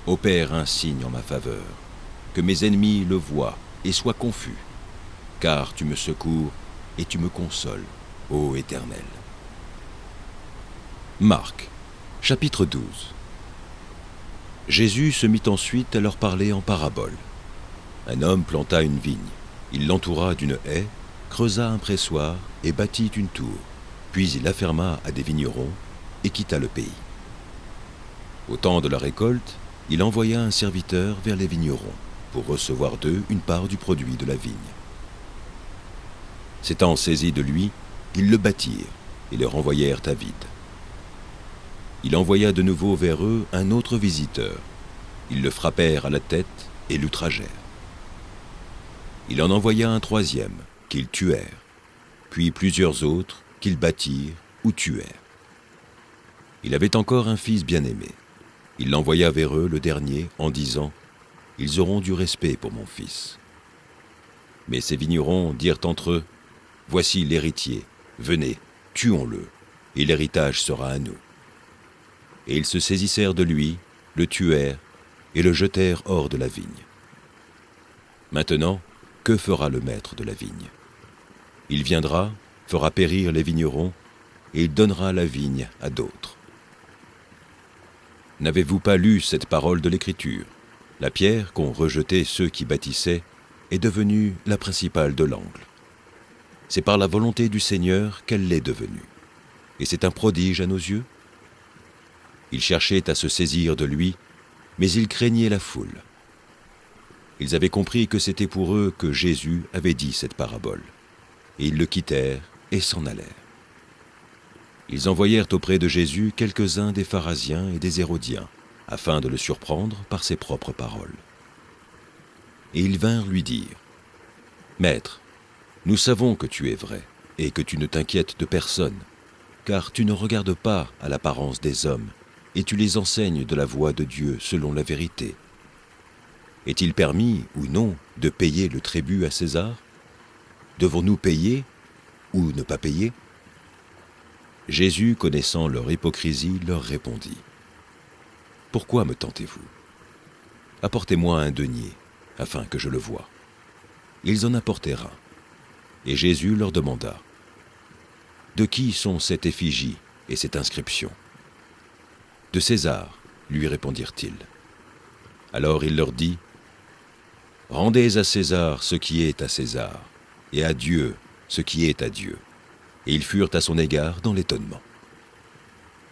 Opère un signe en ma faveur, que mes ennemis le voient et soient confus, car tu me secours et tu me consoles, ô Éternel. Marc, chapitre 12. Jésus se mit ensuite à leur parler en parabole. Un homme planta une vigne, il l'entoura d'une haie, creusa un pressoir et bâtit une tour, puis il la ferma à des vignerons et quitta le pays. Au temps de la récolte, il envoya un serviteur vers les vignerons pour recevoir d'eux une part du produit de la vigne. S'étant saisis de lui, ils le battirent et le renvoyèrent à vide. Il envoya de nouveau vers eux un autre visiteur. Ils le frappèrent à la tête et l'outragèrent. Il en envoya un troisième, qu'ils tuèrent, puis plusieurs autres qu'ils battirent ou tuèrent. Il avait encore un fils bien-aimé. Il l'envoya vers eux le dernier en disant « Ils auront du respect pour mon fils. » Mais ces vignerons dirent entre eux « Voici l'héritier, venez, tuons-le, et l'héritage sera à nous. » Et ils se saisissèrent de lui, le tuèrent et le jetèrent hors de la vigne. Maintenant, que fera le maître de la vigne? Il viendra, fera périr les vignerons, et il donnera la vigne à d'autres. N'avez-vous pas lu cette parole de l'Écriture? La pierre qu'ont rejetée ceux qui bâtissaient est devenue la principale de l'angle. C'est par la volonté du Seigneur qu'elle l'est devenue. Et c'est un prodige à nos yeux. Ils cherchaient à se saisir de lui, mais ils craignaient la foule. Ils avaient compris que c'était pour eux que Jésus avait dit cette parabole. Et ils le quittèrent et s'en allèrent. Ils envoyèrent auprès de Jésus quelques-uns des pharisiens et des hérodiens, afin de le surprendre par ses propres paroles. Et ils vinrent lui dire « Maître, nous savons que tu es vrai, et que tu ne t'inquiètes de personne, car tu ne regardes pas à l'apparence des hommes, et tu les enseignes de la voie de Dieu selon la vérité. Est-il permis, ou non, de payer le tribut à César? Devons-nous payer ou ne pas payer ?» Jésus, connaissant leur hypocrisie, leur répondit « Pourquoi me tentez-vous? Apportez-moi un denier, afin que je le voie. » Ils en apportèrent un. Et Jésus leur demanda « De qui sont cette effigie et cette inscription ?» « De César, lui répondirent-ils. Alors il leur dit « Rendez à César ce qui est à César, et à Dieu ce qui est à Dieu. » Et ils furent à son égard dans l'étonnement.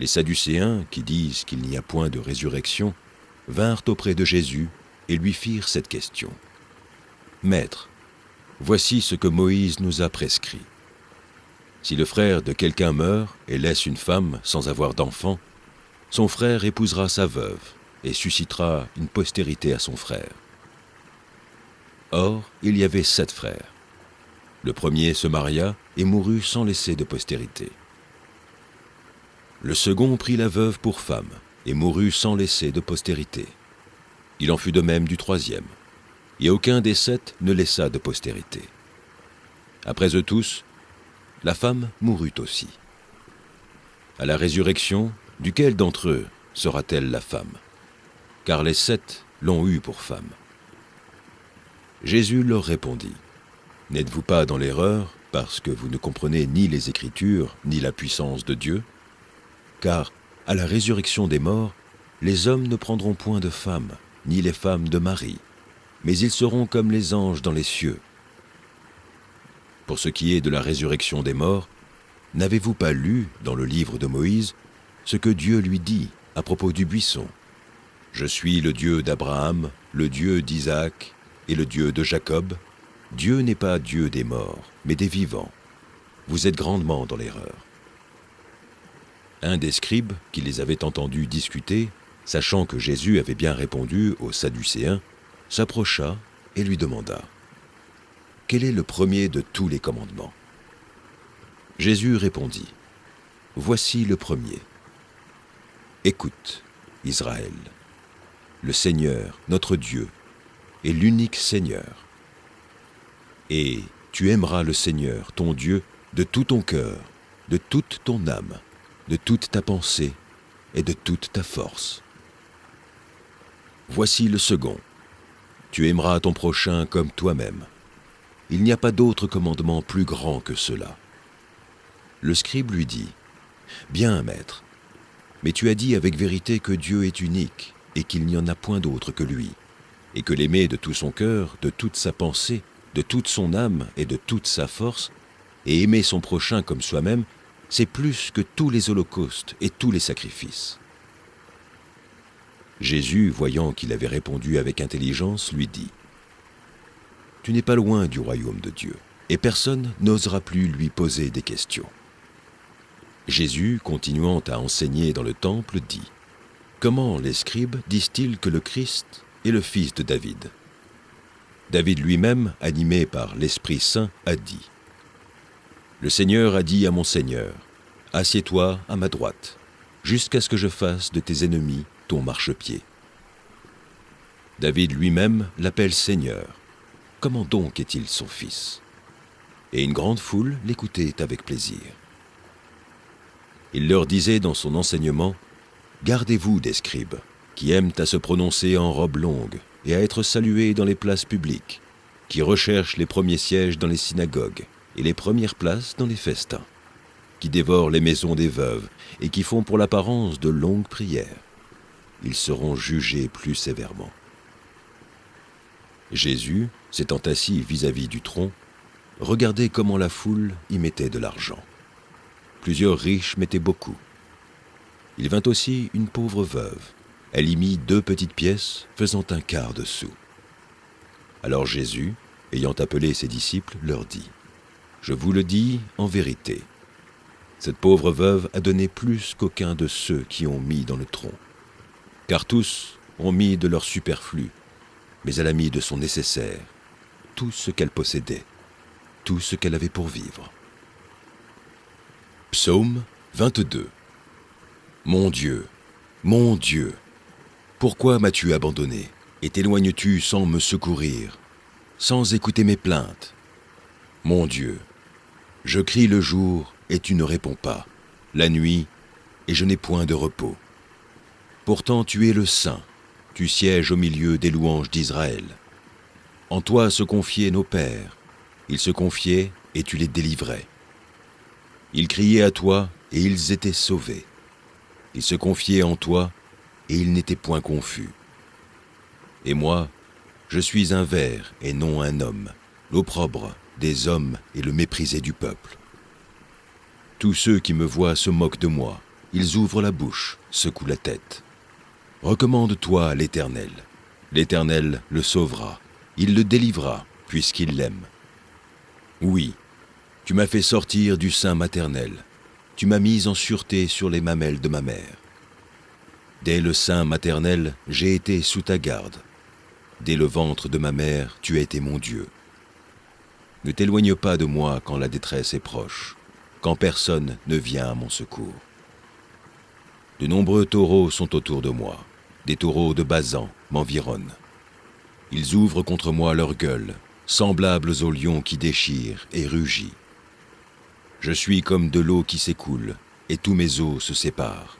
Les Sadducéens, qui disent qu'il n'y a point de résurrection, vinrent auprès de Jésus et lui firent cette question. « Maître, voici ce que Moïse nous a prescrit. Si le frère de quelqu'un meurt et laisse une femme sans avoir d'enfant, son frère épousera sa veuve et suscitera une postérité à son frère. Or, il y avait 7 frères. Le premier se maria et mourut sans laisser de postérité. Le second prit la veuve pour femme et mourut sans laisser de postérité. Il en fut de même du troisième, et aucun des 7 ne laissa de postérité. Après eux tous, la femme mourut aussi. À la résurrection, duquel d'entre eux sera-t-elle la femme? car les 7 l'ont eue pour femme. » Jésus leur répondit, « N'êtes-vous pas dans l'erreur parce que vous ne comprenez ni les Écritures ni la puissance de Dieu ? Car, à la résurrection des morts, les hommes ne prendront point de femmes, ni les femmes de mari, mais ils seront comme les anges dans les cieux. Pour ce qui est de la résurrection des morts, n'avez-vous pas lu dans le livre de Moïse ce que Dieu lui dit à propos du buisson ? Je suis le Dieu d'Abraham, le Dieu d'Isaac et le Dieu de Jacob. Dieu n'est pas Dieu des morts, mais des vivants. Vous êtes grandement dans l'erreur. » Un des scribes qui les avait entendus discuter, sachant que Jésus avait bien répondu aux Sadducéens, s'approcha et lui demanda « Quel est le premier de tous les commandements ?» Jésus répondit « Voici le premier. Écoute, Israël, le Seigneur, notre Dieu, est l'unique Seigneur. Et tu aimeras le Seigneur, ton Dieu, de tout ton cœur, de toute ton âme, de toute ta pensée et de toute ta force. Voici le second. Tu aimeras ton prochain comme toi-même. Il n'y a pas d'autre commandement plus grand que cela. » Le scribe lui dit, « Bien, maître, mais tu as dit avec vérité que Dieu est unique et qu'il n'y en a point d'autre que lui, et que l'aimer de tout son cœur, de toute sa pensée, de toute son âme et de toute sa force, et aimer son prochain comme soi-même, c'est plus que tous les holocaustes et tous les sacrifices. » Jésus, voyant qu'il avait répondu avec intelligence, lui dit, « Tu n'es pas loin du royaume de Dieu, et personne n'osera plus lui poser des questions. » Jésus, continuant à enseigner dans le temple, dit, « Comment les scribes disent-ils que le Christ est le fils de David ? David lui-même, animé par l'Esprit Saint, a dit, « Le Seigneur a dit à mon Seigneur, assieds-toi à ma droite, jusqu'à ce que je fasse de tes ennemis ton marchepied. » David lui-même l'appelle Seigneur. Comment donc est-il son fils ? Et une grande foule l'écoutait avec plaisir. Il leur disait dans son enseignement, « Gardez-vous des scribes, qui aiment à se prononcer en robe longue et à être salués dans les places publiques, qui recherchent les premiers sièges dans les synagogues et les premières places dans les festins, qui dévorent les maisons des veuves et qui font pour l'apparence de longues prières. Ils seront jugés plus sévèrement. » Jésus, s'étant assis vis-à-vis du tronc, regardait comment la foule y mettait de l'argent. Plusieurs riches mettaient beaucoup. Il vint aussi une pauvre veuve. Elle y mit 2 petites pièces, faisant un quart de sou. Alors Jésus, ayant appelé ses disciples, leur dit, « Je vous le dis en vérité, cette pauvre veuve a donné plus qu'aucun de ceux qui ont mis dans le tronc. Car tous ont mis de leur superflu, mais elle a mis de son nécessaire, tout ce qu'elle possédait, tout ce qu'elle avait pour vivre. » Psaume 22. Mon Dieu, pourquoi m'as-tu abandonné et t'éloignes-tu sans me secourir, sans écouter mes plaintes ? Mon Dieu, je crie le jour et tu ne réponds pas, la nuit et je n'ai point de repos. Pourtant tu es le Saint, tu sièges au milieu des louanges d'Israël. En toi se confiaient nos pères, ils se confiaient et tu les délivrais. Ils criaient à toi et ils étaient sauvés. Ils se confiaient en toi et ils n'étaient point confus. Et moi, je suis un ver et non un homme, l'opprobre des hommes et le méprisé du peuple. Tous ceux qui me voient se moquent de moi, ils ouvrent la bouche, secouent la tête. Recommande-toi à l'Éternel. L'Éternel le sauvera, il le délivrera, puisqu'il l'aime. Oui, tu m'as fait sortir du sein maternel, tu m'as mis en sûreté sur les mamelles de ma mère. Dès le sein maternel, j'ai été sous ta garde. Dès le ventre de ma mère, tu as été mon Dieu. Ne t'éloigne pas de moi quand la détresse est proche, quand personne ne vient à mon secours. De nombreux taureaux sont autour de moi, des taureaux de Basan m'environnent. Ils ouvrent contre moi leur gueule, semblables aux lions qui déchirent et rugissent. Je suis comme de l'eau qui s'écoule, et tous mes os se séparent.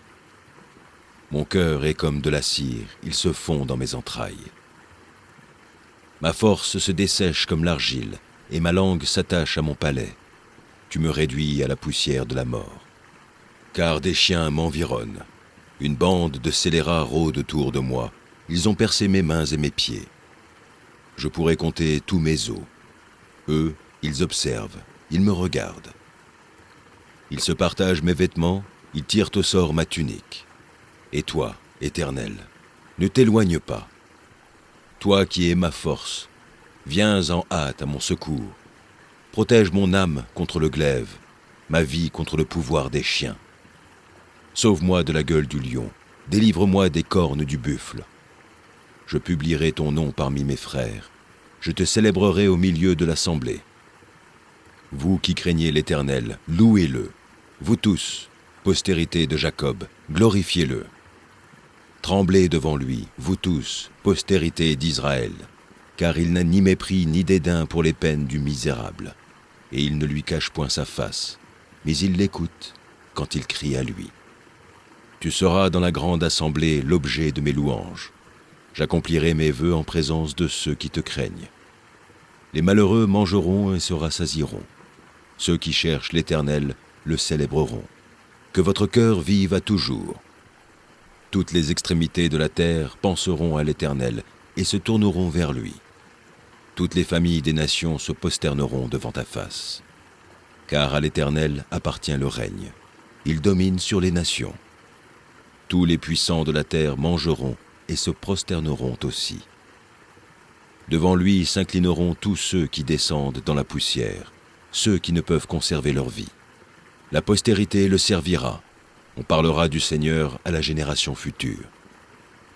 Mon cœur est comme de la cire, il se fond dans mes entrailles. Ma force se dessèche comme l'argile, et ma langue s'attache à mon palais. Tu me réduis à la poussière de la mort. Car des chiens m'environnent. Une bande de scélérats rôde autour de moi. Ils ont percé mes mains et mes pieds. Je pourrais compter tous mes os. Eux, ils observent, ils me regardent. Ils se partagent mes vêtements, ils tirent au sort ma tunique. Et toi, Éternel, ne t'éloigne pas. Toi qui es ma force, viens en hâte à mon secours. Protège mon âme contre le glaive, ma vie contre le pouvoir des chiens. Sauve-moi de la gueule du lion, délivre-moi des cornes du buffle. Je publierai ton nom parmi mes frères, je te célébrerai au milieu de l'assemblée. Vous qui craignez l'Éternel, louez-le. Vous tous, postérité de Jacob, glorifiez-le. Tremblez devant lui, vous tous, postérité d'Israël, car il n'a ni mépris ni dédain pour les peines du misérable, et il ne lui cache point sa face, mais il l'écoute quand il crie à lui. Tu seras dans la grande assemblée l'objet de mes louanges. J'accomplirai mes vœux en présence de ceux qui te craignent. Les malheureux mangeront et se rassasieront. Ceux qui cherchent l'Éternel le célébreront. Que votre cœur vive à toujours. Toutes les extrémités de la terre penseront à l'Éternel et se tourneront vers lui. Toutes les familles des nations se prosterneront devant ta face. Car à l'Éternel appartient le règne. Il domine sur les nations. Tous les puissants de la terre mangeront et se prosterneront aussi. Devant lui s'inclineront tous ceux qui descendent dans la poussière, ceux qui ne peuvent conserver leur vie. La postérité le servira. On parlera du Seigneur à la génération future.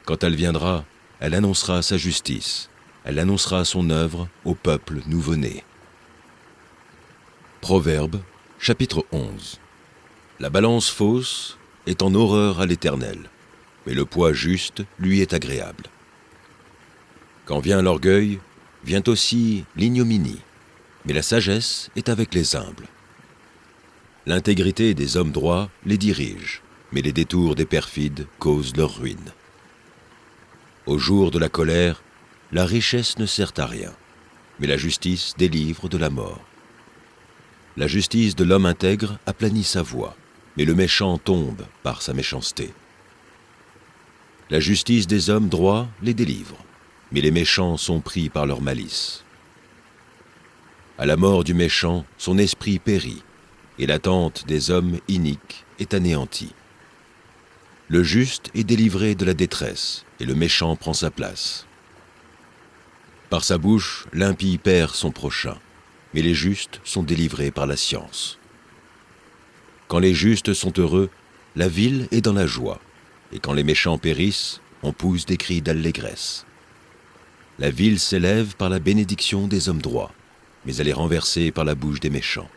Quand elle viendra, elle annoncera sa justice. Elle annoncera son œuvre au peuple nouveau-né. Proverbe, chapitre 11. La balance fausse est en horreur à l'Éternel, mais le poids juste lui est agréable. Quand vient l'orgueil, vient aussi l'ignominie, mais la sagesse est avec les humbles. L'intégrité des hommes droits les dirige, mais les détours des perfides causent leur ruine. Au jour de la colère, la richesse ne sert à rien, mais la justice délivre de la mort. La justice de l'homme intègre aplanit sa voie, mais le méchant tombe par sa méchanceté. La justice des hommes droits les délivre, mais les méchants sont pris par leur malice. À la mort du méchant, son esprit périt, et l'attente des hommes iniques est anéantie. Le juste est délivré de la détresse, et le méchant prend sa place. Par sa bouche, l'impie perd son prochain, mais les justes sont délivrés par la science. Quand les justes sont heureux, la ville est dans la joie, et quand les méchants périssent, on pousse des cris d'allégresse. La ville s'élève par la bénédiction des hommes droits, mais elle est renversée par la bouche des méchants.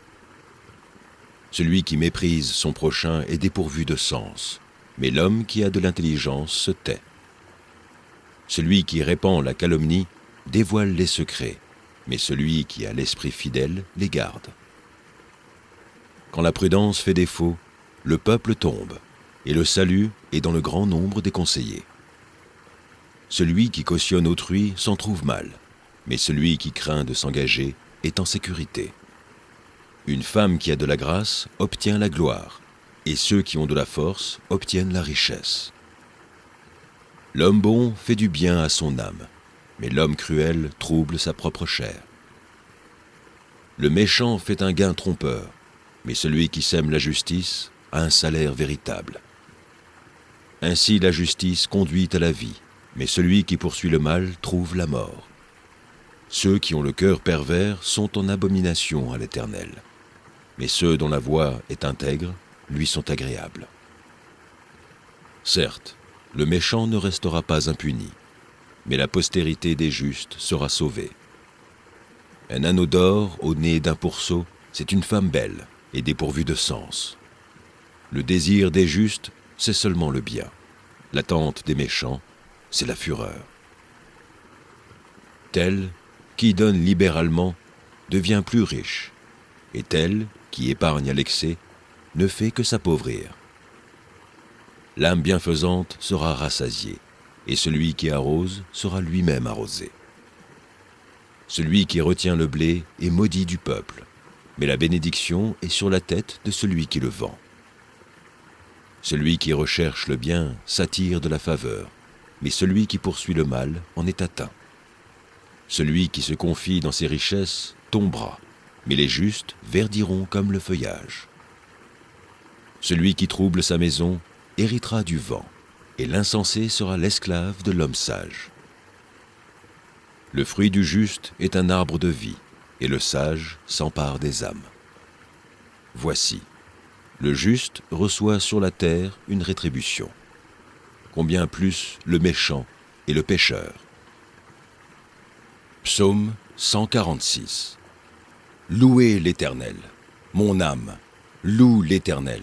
Celui qui méprise son prochain est dépourvu de sens, mais l'homme qui a de l'intelligence se tait. Celui qui répand la calomnie dévoile les secrets, mais celui qui a l'esprit fidèle les garde. Quand la prudence fait défaut, le peuple tombe, et le salut est dans le grand nombre des conseillers. Celui qui cautionne autrui s'en trouve mal, mais celui qui craint de s'engager est en sécurité. Une femme qui a de la grâce obtient la gloire, et ceux qui ont de la force obtiennent la richesse. L'homme bon fait du bien à son âme, mais l'homme cruel trouble sa propre chair. Le méchant fait un gain trompeur, mais celui qui sème la justice a un salaire véritable. Ainsi la justice conduit à la vie, mais celui qui poursuit le mal trouve la mort. Ceux qui ont le cœur pervers sont en abomination à l'Éternel, mais ceux dont la voie est intègre lui sont agréables. Certes, le méchant ne restera pas impuni, mais la postérité des justes sera sauvée. Un anneau d'or au nez d'un pourceau, c'est une femme belle et dépourvue de sens. Le désir des justes, c'est seulement le bien. L'attente des méchants, c'est la fureur. Tel qui donne libéralement devient plus riche, et tel qui épargne à l'excès ne fait que s'appauvrir. L'âme bienfaisante sera rassasiée, et celui qui arrose sera lui-même arrosé. Celui qui retient le blé est maudit du peuple, mais la bénédiction est sur la tête de celui qui le vend. Celui qui recherche le bien s'attire de la faveur, mais celui qui poursuit le mal en est atteint. Celui qui se confie dans ses richesses tombera, mais les justes verdiront comme le feuillage. Celui qui trouble sa maison héritera du vent, et l'insensé sera l'esclave de l'homme sage. Le fruit du juste est un arbre de vie, et le sage s'empare des âmes. Voici, le juste reçoit sur la terre une rétribution. Combien plus le méchant et le pécheur. Psaume 146. Louez l'Éternel, mon âme, loue l'Éternel.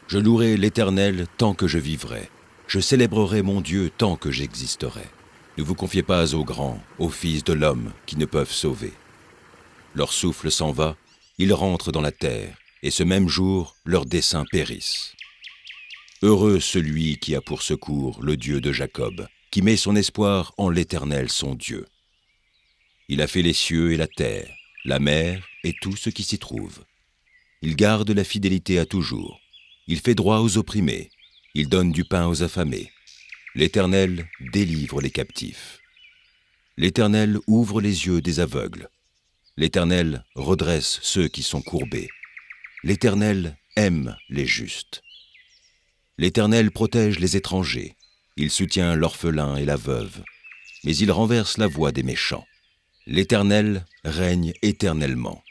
Je louerai l'Éternel tant que je vivrai, je célébrerai mon Dieu tant que j'existerai. Ne vous confiez pas aux grands, aux fils de l'homme qui ne peuvent sauver. Leur souffle s'en va, ils rentrent dans la terre, et ce même jour, leurs desseins périssent. Heureux celui qui a pour secours le Dieu de Jacob, qui met son espoir en l'Éternel son Dieu. Il a fait les cieux et la terre, la mer et tout ce qui s'y trouve. Il garde la fidélité à toujours. Il fait droit aux opprimés. Il donne du pain aux affamés. L'Éternel délivre les captifs. L'Éternel ouvre les yeux des aveugles. L'Éternel redresse ceux qui sont courbés. L'Éternel aime les justes. L'Éternel protège les étrangers. Il soutient l'orphelin et la veuve. Mais il renverse la voie des méchants. L'Éternel règne éternellement.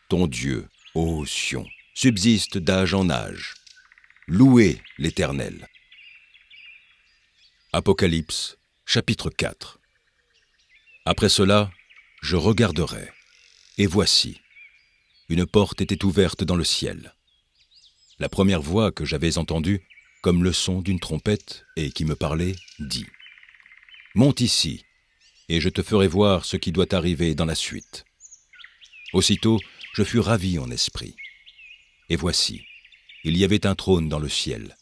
Ton Dieu, ô Sion, subsiste d'âge en âge. Louez l'Éternel. Apocalypse, chapitre 4. Après cela, je regarderai, et voici, une porte était ouverte dans le ciel. La première voix que j'avais entendue, comme le son d'une trompette, et qui me parlait, dit « Monte ici, et je te ferai voir ce qui doit arriver dans la suite. » Aussitôt, je fus ravi en esprit. Et voici, il y avait un trône dans le ciel,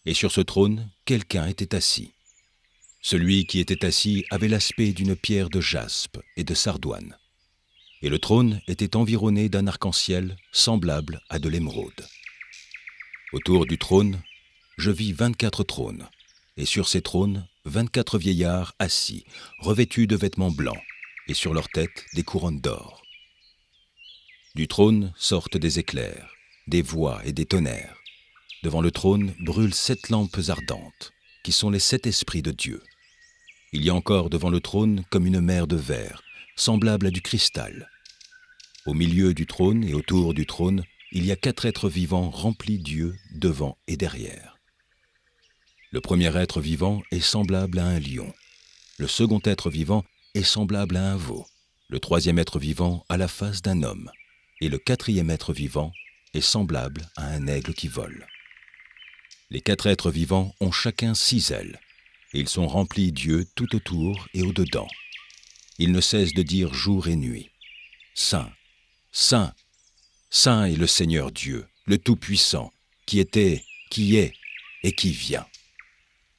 et sur ce trône, quelqu'un était assis. Celui qui était assis avait l'aspect d'une pierre de jaspe et de sardoine. Et le trône était environné d'un arc-en-ciel semblable à de l'émeraude. Autour du trône, je vis 24 trônes, et sur ces trônes, 24 vieillards assis, revêtus de vêtements blancs, et sur leurs têtes des couronnes d'or. Du trône sortent des éclairs, des voix et des tonnerres. Devant le trône brûlent 7 lampes ardentes, qui sont les 7 esprits de Dieu. Il y a encore devant le trône comme une mer de verre, semblable à du cristal. Au milieu du trône et autour du trône, il y a 4 êtres vivants remplis d'yeux devant et derrière. Le premier être vivant est semblable à un lion. Le second être vivant est semblable à un veau. Le troisième être vivant a la face d'un homme. Et le quatrième être vivant est semblable à un aigle qui vole. Les 4 êtres vivants ont chacun 6 ailes, et ils sont remplis d'yeux tout autour et au-dedans. Ils ne cessent de dire jour et nuit, « Saint, Saint, Saint est le Seigneur Dieu, le Tout-Puissant, qui était, qui est et qui vient. »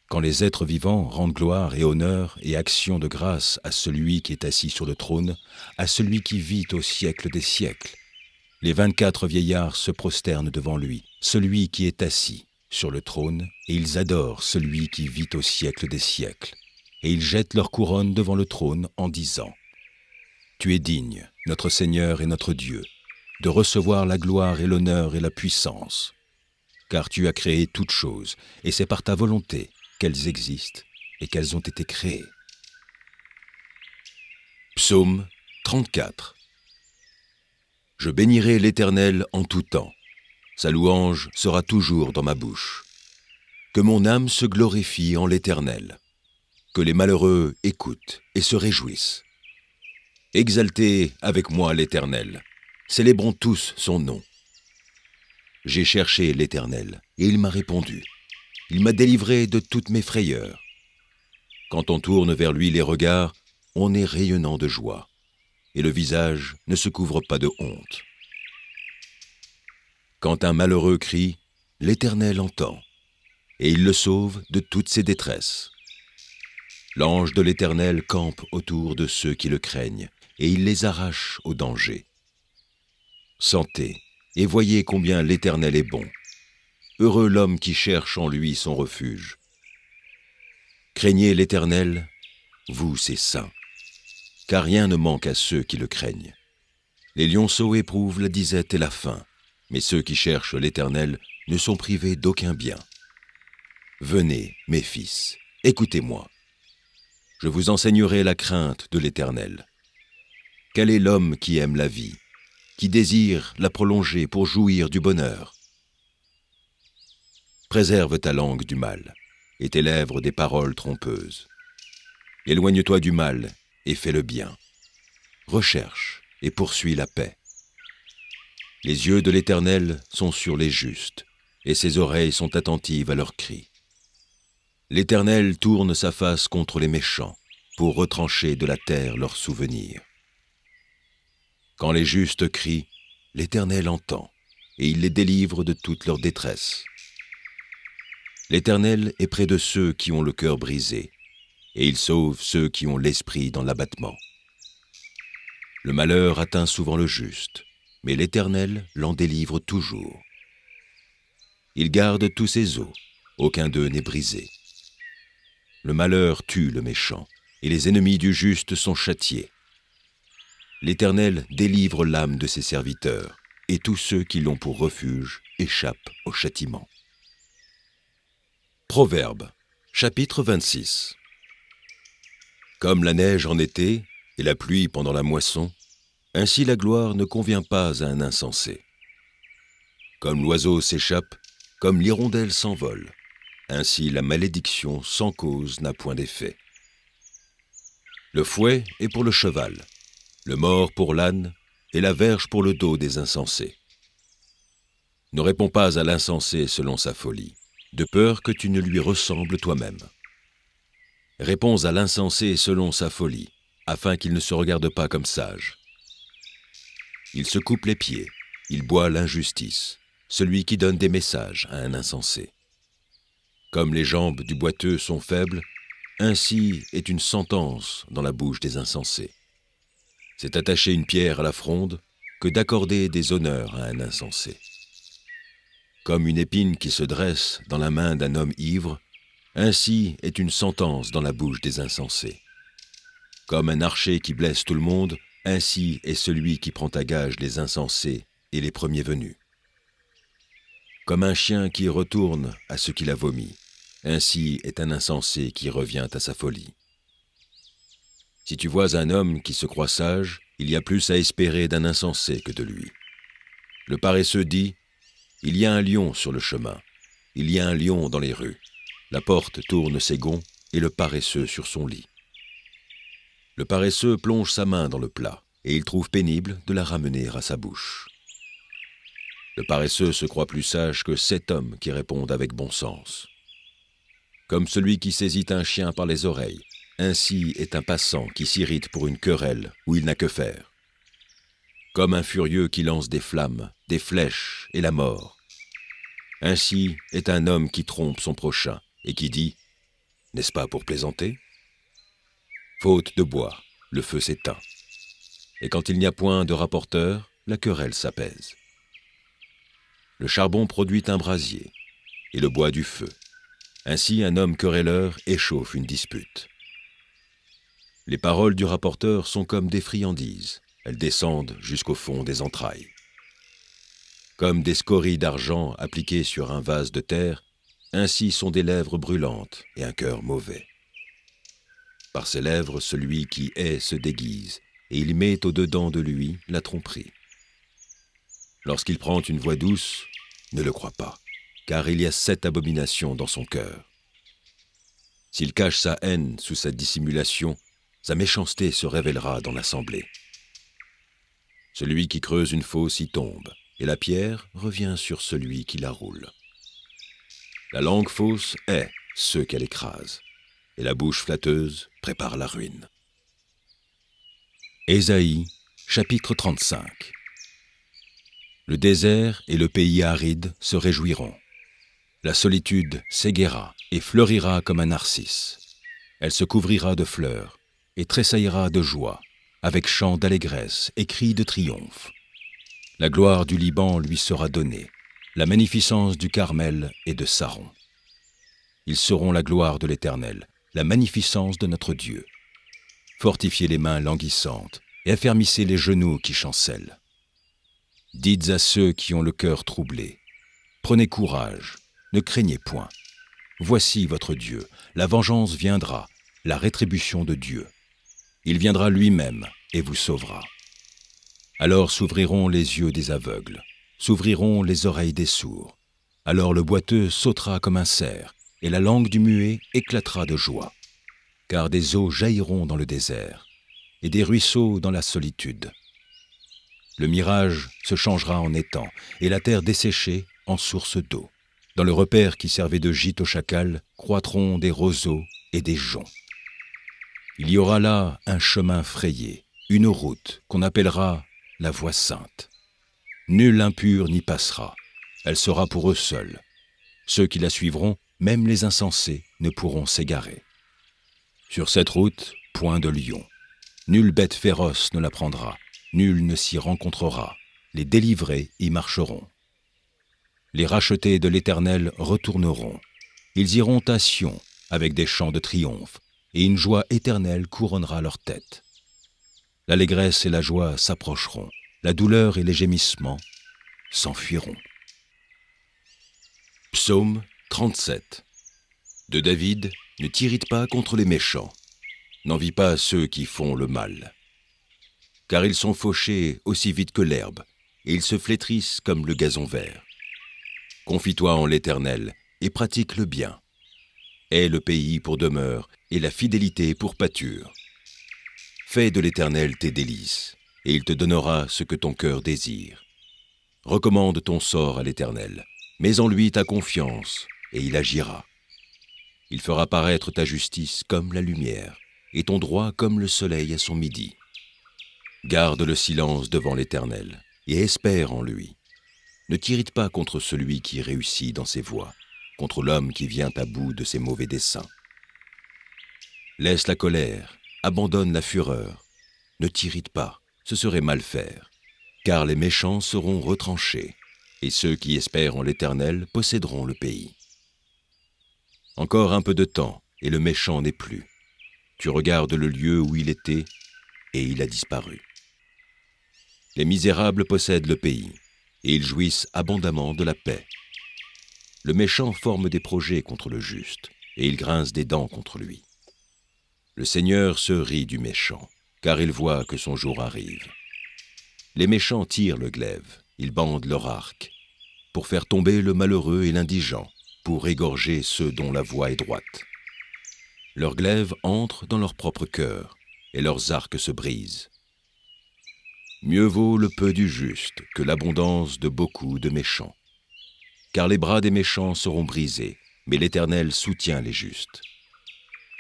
Quand les êtres vivants rendent gloire et honneur et action de grâce à celui qui est assis sur le trône, à celui qui vit au siècle des siècles, les 24 vieillards se prosternent devant lui, celui qui est assis sur le trône, et ils adorent celui qui vit au siècle des siècles. Et ils jettent leur couronne devant le trône en disant « Tu es digne, notre Seigneur et notre Dieu, de recevoir la gloire et l'honneur et la puissance, car tu as créé toutes choses, et c'est par ta volonté qu'elles existent et qu'elles ont été créées. » Psaume 34. Je bénirai l'Éternel en tout temps. Sa louange sera toujours dans ma bouche. Que mon âme se glorifie en l'Éternel. Que les malheureux écoutent et se réjouissent. Exaltez avec moi l'Éternel. Célébrons tous son nom. J'ai cherché l'Éternel, et il m'a répondu. Il m'a délivré de toutes mes frayeurs. Quand on tourne vers lui les regards, on est rayonnant de joie, et le visage ne se couvre pas de honte. Quand un malheureux crie, l'Éternel entend. et il le sauve de toutes ses détresses. L'ange de l'Éternel campe autour de ceux qui le craignent, et il les arrache au danger. Sentez et voyez combien l'Éternel est bon. Heureux l'homme qui cherche en lui son refuge. Craignez l'Éternel, vous ses saints, car rien ne manque à ceux qui le craignent. Les lionceaux éprouvent la disette et la faim, mais ceux qui cherchent l'Éternel ne sont privés d'aucun bien. Venez, mes fils, écoutez-moi. Je vous enseignerai la crainte de l'Éternel. Quel est l'homme qui aime la vie, qui désire la prolonger pour jouir du bonheur? Préserve ta langue du mal, et tes lèvres des paroles trompeuses. Éloigne-toi du mal et fais le bien. Recherche et poursuis la paix. Les yeux de l'Éternel sont sur les justes, et ses oreilles sont attentives à leurs cris. L'Éternel tourne sa face contre les méchants, pour retrancher de la terre leurs souvenirs. Quand les justes crient, l'Éternel entend, et il les délivre de toute leur détresse. L'Éternel est près de ceux qui ont le cœur brisé, et il sauve ceux qui ont l'esprit dans l'abattement. Le malheur atteint souvent le juste, mais l'Éternel l'en délivre toujours. Il garde tous ses os, aucun d'eux n'est brisé. Le malheur tue le méchant, et les ennemis du juste sont châtiés. L'Éternel délivre l'âme de ses serviteurs, et tous ceux qui l'ont pour refuge échappent au châtiment. Proverbes, chapitre 26. Comme la neige en été et la pluie pendant la moisson, ainsi la gloire ne convient pas à un insensé. Comme l'oiseau s'échappe, comme l'hirondelle s'envole, ainsi la malédiction sans cause n'a point d'effet. Le fouet est pour le cheval, le mors pour l'âne et la verge pour le dos des insensés. Ne réponds pas à l'insensé selon sa folie, de peur que tu ne lui ressembles toi-même. Réponds à l'insensé selon sa folie, afin qu'il ne se regarde pas comme sage. Il se coupe les pieds, il boit l'injustice, celui qui donne des messages à un insensé. Comme les jambes du boiteux sont faibles, ainsi est une sentence dans la bouche des insensés. C'est attacher une pierre à la fronde que d'accorder des honneurs à un insensé. Comme une épine qui se dresse dans la main d'un homme ivre, ainsi est une sentence dans la bouche des insensés. Comme un archer qui blesse tout le monde, ainsi est celui qui prend à gage les insensés et les premiers venus. Comme un chien qui retourne à ce qu'il a vomi, ainsi est un insensé qui revient à sa folie. Si tu vois un homme qui se croit sage, il y a plus à espérer d'un insensé que de lui. Le paresseux dit, « Il y a un lion sur le chemin, il y a un lion dans les rues. La porte tourne ses gonds et le paresseux sur son lit. » Le paresseux plonge sa main dans le plat, et il trouve pénible de la ramener à sa bouche. Le paresseux se croit plus sage que 7 hommes qui répondent avec bon sens. Comme celui qui saisit un chien par les oreilles, ainsi est un passant qui s'irrite pour une querelle où il n'a que faire. Comme un furieux qui lance des flammes, des flèches et la mort, ainsi est un homme qui trompe son prochain et qui dit « N'est-ce pas pour plaisanter ?» Faute de bois, le feu s'éteint. Et quand il n'y a point de rapporteur, la querelle s'apaise. Le charbon produit un brasier, et le bois du feu. Ainsi un homme querelleur échauffe une dispute. Les paroles du rapporteur sont comme des friandises, elles descendent jusqu'au fond des entrailles. Comme des scories d'argent appliquées sur un vase de terre, ainsi sont des lèvres brûlantes et un cœur mauvais. Par ses lèvres, celui qui hait se déguise, et il met au-dedans de lui la tromperie. Lorsqu'il prend une voix douce, ne le crois pas, car il y a 7 abominations dans son cœur. S'il cache sa haine sous sa dissimulation, sa méchanceté se révélera dans l'assemblée. Celui qui creuse une fosse y tombe, et la pierre revient sur celui qui la roule. La langue fausse hait ceux qu'elle écrase, et la bouche flatteuse prépare la ruine. Ésaïe, chapitre 35. Le désert et le pays aride se réjouiront. La solitude s'égaiera et fleurira comme un narcisse. Elle se couvrira de fleurs et tressaillira de joie, avec chants d'allégresse et cris de triomphe. La gloire du Liban lui sera donnée, la magnificence du Carmel et de Saron. Ils seront la gloire de l'Éternel, la magnificence de notre Dieu. Fortifiez les mains languissantes et affermissez les genoux qui chancellent. Dites à ceux qui ont le cœur troublé, prenez courage, ne craignez point. Voici votre Dieu, la vengeance viendra, la rétribution de Dieu. Il viendra lui-même et vous sauvera. Alors s'ouvriront les yeux des aveugles, s'ouvriront les oreilles des sourds. Alors le boiteux sautera comme un cerf, et la langue du muet éclatera de joie. Car des eaux jailliront dans le désert, et des ruisseaux dans la solitude. Le mirage se changera en étang, et la terre desséchée en source d'eau. Dans le repaire qui servait de gîte au chacal, croîtront des roseaux et des joncs. Il y aura là un chemin frayé, une route qu'on appellera la voie sainte. Nul impur n'y passera, elle sera pour eux seuls. Ceux qui la suivront, même les insensés, ne pourront s'égarer. Sur cette route, point de lion. Nulle bête féroce ne la prendra, nul ne s'y rencontrera. Les délivrés y marcheront. Les rachetés de l'Éternel retourneront. Ils iront à Sion avec des chants de triomphe, et une joie éternelle couronnera leur tête. L'allégresse et la joie s'approcheront, la douleur et les gémissements s'enfuiront. Psaume 37. De David, ne t'irrite pas contre les méchants, n'envie pas ceux qui font le mal. Car ils sont fauchés aussi vite que l'herbe, et ils se flétrissent comme le gazon vert. Confie-toi en l'Éternel, et pratique le bien. Aie le pays pour demeure, et la fidélité pour pâture. Fais de l'Éternel tes délices, et il te donnera ce que ton cœur désire. Recommande ton sort à l'Éternel, mets en lui ta confiance, et il agira. Il fera paraître ta justice comme la lumière, et ton droit comme le soleil à son midi. Garde le silence devant l'Éternel, et espère en lui. Ne t'irrite pas contre celui qui réussit dans ses voies, contre l'homme qui vient à bout de ses mauvais desseins. Laisse la colère, abandonne la fureur. Ne t'irrite pas, ce serait mal faire, car les méchants seront retranchés, et ceux qui espèrent en l'Éternel posséderont le pays. Encore un peu de temps, et le méchant n'est plus. Tu regardes le lieu où il était, et il a disparu. Les misérables possèdent le pays, et ils jouissent abondamment de la paix. Le méchant forme des projets contre le juste, et il grince des dents contre lui. Le Seigneur se rit du méchant, car il voit que son jour arrive. Les méchants tirent le glaive, ils bandent leur arc, pour faire tomber le malheureux et l'indigent, pour égorger ceux dont la voie est droite. Leurs glaives entrent dans leur propre cœur, et leurs arcs se brisent. Mieux vaut le peu du juste que l'abondance de beaucoup de méchants. Car les bras des méchants seront brisés, mais l'Éternel soutient les justes.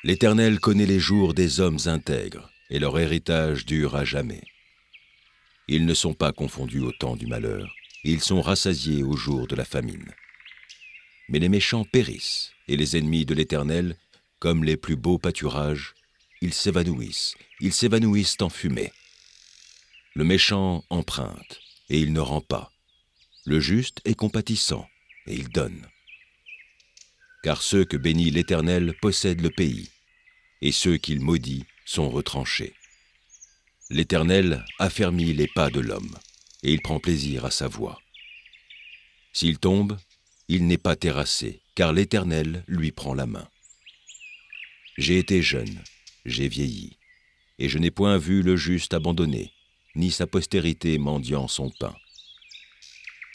L'Éternel connaît les jours des hommes intègres, et leur héritage dure à jamais. Ils ne sont pas confondus au temps du malheur, et ils sont rassasiés au jour de la famine. Mais les méchants périssent, et les ennemis de l'Éternel, comme les plus beaux pâturages, ils s'évanouissent en fumée. Le méchant emprunte, et il ne rend pas. Le juste est compatissant, et il donne. Car ceux que bénit l'Éternel possèdent le pays, et ceux qu'il maudit sont retranchés. L'Éternel affermit les pas de l'homme, et il prend plaisir à sa voie. S'il tombe, il n'est pas terrassé, car l'Éternel lui prend la main. J'ai été jeune, j'ai vieilli, et je n'ai point vu le juste abandonné, ni sa postérité mendiant son pain.